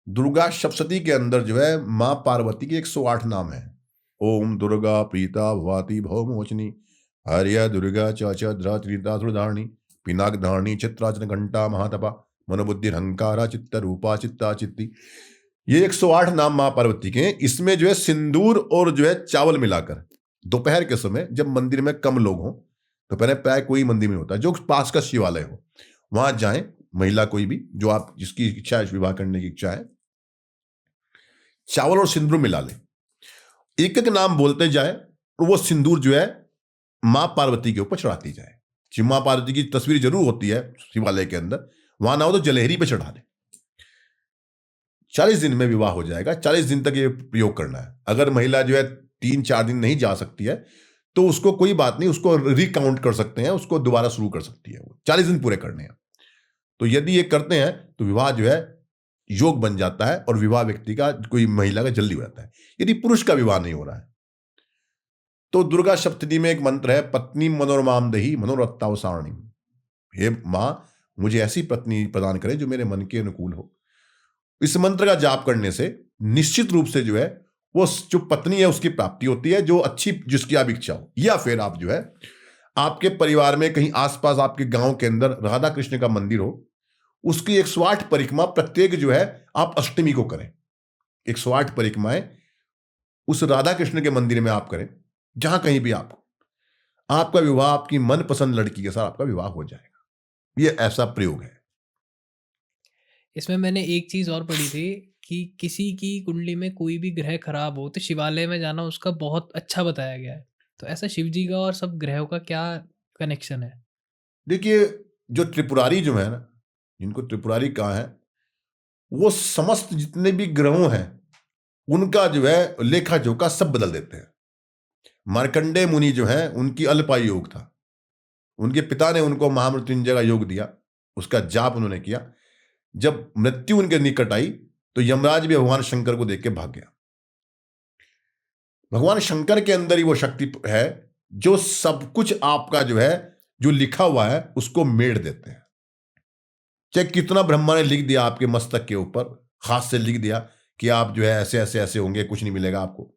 Speaker 1: दुर्गा सप्तशती के अंदर जो है मां पार्वती के 108 नाम है। ओम दुर्गा प्रीता भवाती भवमोचनी हरिया दुर्गा चाचा त्रिता सुधारणी पिनाक धारणी चित्राचन घंटा महातपा मनोबुद्धि हंकारा चित्त रूपा चित्ता चित्ती। ये 108 नाम मां पार्वती के हैं। इसमें जो है सिंदूर और जो है चावल मिलाकर दोपहर के समय, जब मंदिर में कम लोग हों, दोपहर प्राय कोई मंदिर में होता है, जो पास का शिवालय हो, वहां जाएं, महिला कोई भी जो आप जिसकी इच्छा है, विवाह करने की इच्छा है, चावल और सिंदूर मिला ले, एक एक नाम बोलते जाए और वो सिंदूर जो है मां पार्वती के ऊपर चढ़ाती जाए। मां पार्वती की तस्वीर जरूर होती है शिवालय के अंदर, वहां ना हो तो जलेहरी पे चढ़ा दे। 40 दिन में विवाह हो जाएगा। 40 दिन तक ये प्रयोग करना है। अगर महिला जो है 3-4 दिन नहीं जा सकती है, तो उसको कोई बात नहीं, उसको रिकाउंट कर सकते हैं, उसको दोबारा शुरू कर सकती है। वो 40 दिन पूरे करने हैं। तो यदि ये करते हैं तो विवाह जो है योग बन जाता है और विवाह व्यक्ति का, कोई महिला का जल्दी हो जाता है। यदि पुरुष का विवाह नहीं हो रहा है, तो दुर्गा सप्तशती में एक मंत्र है, पत्नी मनोरमाम दही मनोरत्ताव सारणी। हे मां, मुझे ऐसी पत्नी प्रदान करें जो मेरे मन के अनुकूल हो। इस मंत्र का जाप करने से निश्चित रूप से जो है वो जो पत्नी है उसकी प्राप्ति होती है, जो अच्छी, जिसकी आप इच्छा हो। या फिर आप जो है आपके परिवार में कहीं आसपास आपके गांव के अंदर राधा कृष्ण का मंदिर हो, उसकी 108 परिक्रमा प्रत्येक जो है आप अष्टमी को करें। 108 परिक्रमाएं उस राधा कृष्ण के मंदिर में आप करें, जहां कहीं भी आपका विवाह आपकी मनपसंद लड़की के साथ आपका विवाह हो जाएगा। ये ऐसा प्रयोग है।
Speaker 2: इसमें मैंने एक चीज़ और पढ़ी थी कि किसी की कुंडली में कोई भी ग्रह खराब हो तो शिवालय में जाना उसका बहुत अच्छा बताया गया है। तो ऐसा शिव जी का और सब ग्रहों का क्या कनेक्शन है?
Speaker 1: देखिए, जो त्रिपुरारी जो है ना, जिनको त्रिपुरारी कहा है, वो समस्त जितने भी ग्रहों हैं उनका जो है लेखा जोखा सब बदल देते हैं। मार्कंडेय मुनि जो है उनकी अल्पायु योग था, उनके पिता ने उनको महामृत्युंजय का योग दिया, उसका जाप उन्होंने किया। जब मृत्यु उनके निकट आई तो यमराज भी भगवान शंकर को देख के भाग गया। भगवान शंकर के अंदर ही वो शक्ति है जो सब कुछ आपका जो है जो लिखा हुआ है उसको मेड़ देते हैं। चाहे कितना ब्रह्मा ने लिख दिया आपके मस्तक के ऊपर, हाथ से लिख दिया कि आप जो है ऐसे ऐसे ऐसे होंगे, कुछ नहीं मिलेगा आपको,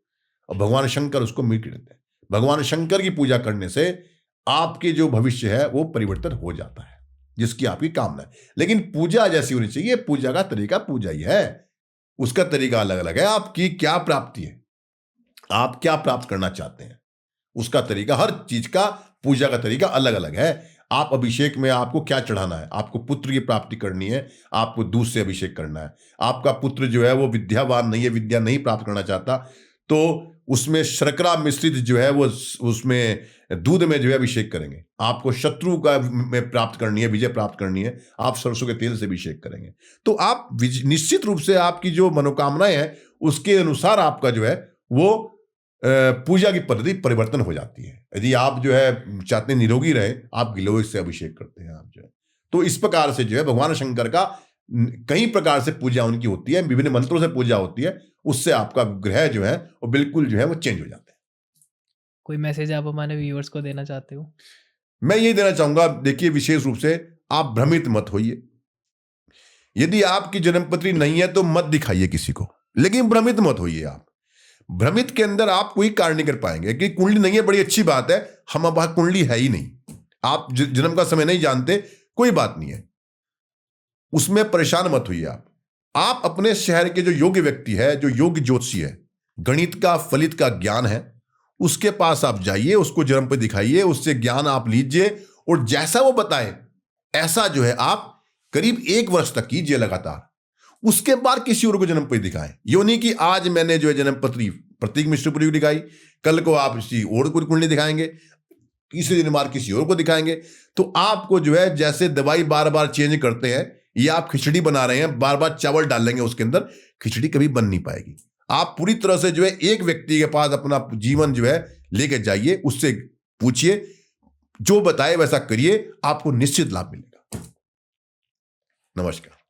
Speaker 1: और भगवान शंकर उसको मिट देते हैं। भगवान शंकर की पूजा करने से आपके जो भविष्य है वो परिवर्तन हो जाता है, जिसकी आपकी कामना है। लेकिन पूजा जैसी होनी चाहिए, पूजा का तरीका पूजा ही है, उसका तरीका अलग अलग है। आपकी क्या प्राप्ति है, आप क्या प्राप्त करना चाहते हैं, उसका तरीका, हर चीज का पूजा का तरीका अलग अलग है। आप अभिषेक में आपको क्या चढ़ाना है, आपको पुत्र की प्राप्ति करनी है, आपको दूध से अभिषेक करना है। आपका पुत्र जो है वो विद्यावान नहीं है, विद्या नहीं प्राप्त करना चाहता, तो उसमें शर्करा मिश्रित जो है वो उसमें दूध में जो है अभिषेक करेंगे। आपको शत्रु का में प्राप्त करनी है, विजय प्राप्त करनी है, आप सरसों के तेल से अभिषेक करेंगे। तो आप निश्चित रूप से आपकी जो मनोकामनाएं हैं उसके अनुसार आपका जो है वो पूजा की पद्धति परिवर्तन हो जाती है। यदि आप जो है चाहते हैं निरोगी रहे, आप गिलोय से अभिषेक करते हैं आप जो है। तो इस प्रकार से जो है भगवान शंकर का कई प्रकार से पूजा उनकी होती है, विभिन्न मंत्रों से पूजा होती है, उससे आपका ग्रह जो है वो बिल्कुल जो है वो चेंज हो जाते हैं।
Speaker 2: कोई मैसेज आप हमारे व्यूअर्स को देना चाहते हो?
Speaker 1: मैं ये देना चाहूंगा, देखिए विशेष रूप से आप भ्रमित मत होइए। यदि आपकी जन्मपत्री नहीं है तो मत दिखाइए किसी को, लेकिन भ्रमित मत होइए। आप भ्रमित के अंदर आप कोई कार्य नहीं कर पाएंगे कि कुंडली नहीं है, बड़ी अच्छी बात है, हम अब कुंडली है ही नहीं, आप जन्म का समय नहीं जानते, कोई बात नहीं है, उसमें परेशान मत होइए। आप अपने शहर के जो योग्य व्यक्ति है, जो योग्य ज्योतिषी है, गणित का फलित का ज्ञान है, उसके पास आप जाइए, उसको जन्म पर दिखाइए, उससे ज्ञान आप लीजिए और जैसा वो बताए ऐसा जो है आप करीब 1 वर्ष तक कीजिए लगातार। उसके बाद किसी और को जन्म पत्री दिखाएं। यो नहीं कि आज मैंने जो है जन्म पत्री प्रतीक मिश्रपुरी को दिखाई, कल को आप किसी और को कुंडली दिखाएंगे, तीसरे दिन बाद किसी और को दिखाएंगे। तो आपको जो है जैसे दवाई बार बार चेंज करते हैं, या आप खिचड़ी बना रहे हैं, बार बार चावल डाल लेंगे उसके अंदर, खिचड़ी कभी बन नहीं पाएगी। आप पूरी तरह से जो है एक व्यक्ति के पास अपना जीवन जो है लेके जाइए, उससे पूछिए, जो बताए वैसा करिए, आपको निश्चित लाभ मिलेगा। नमस्कार।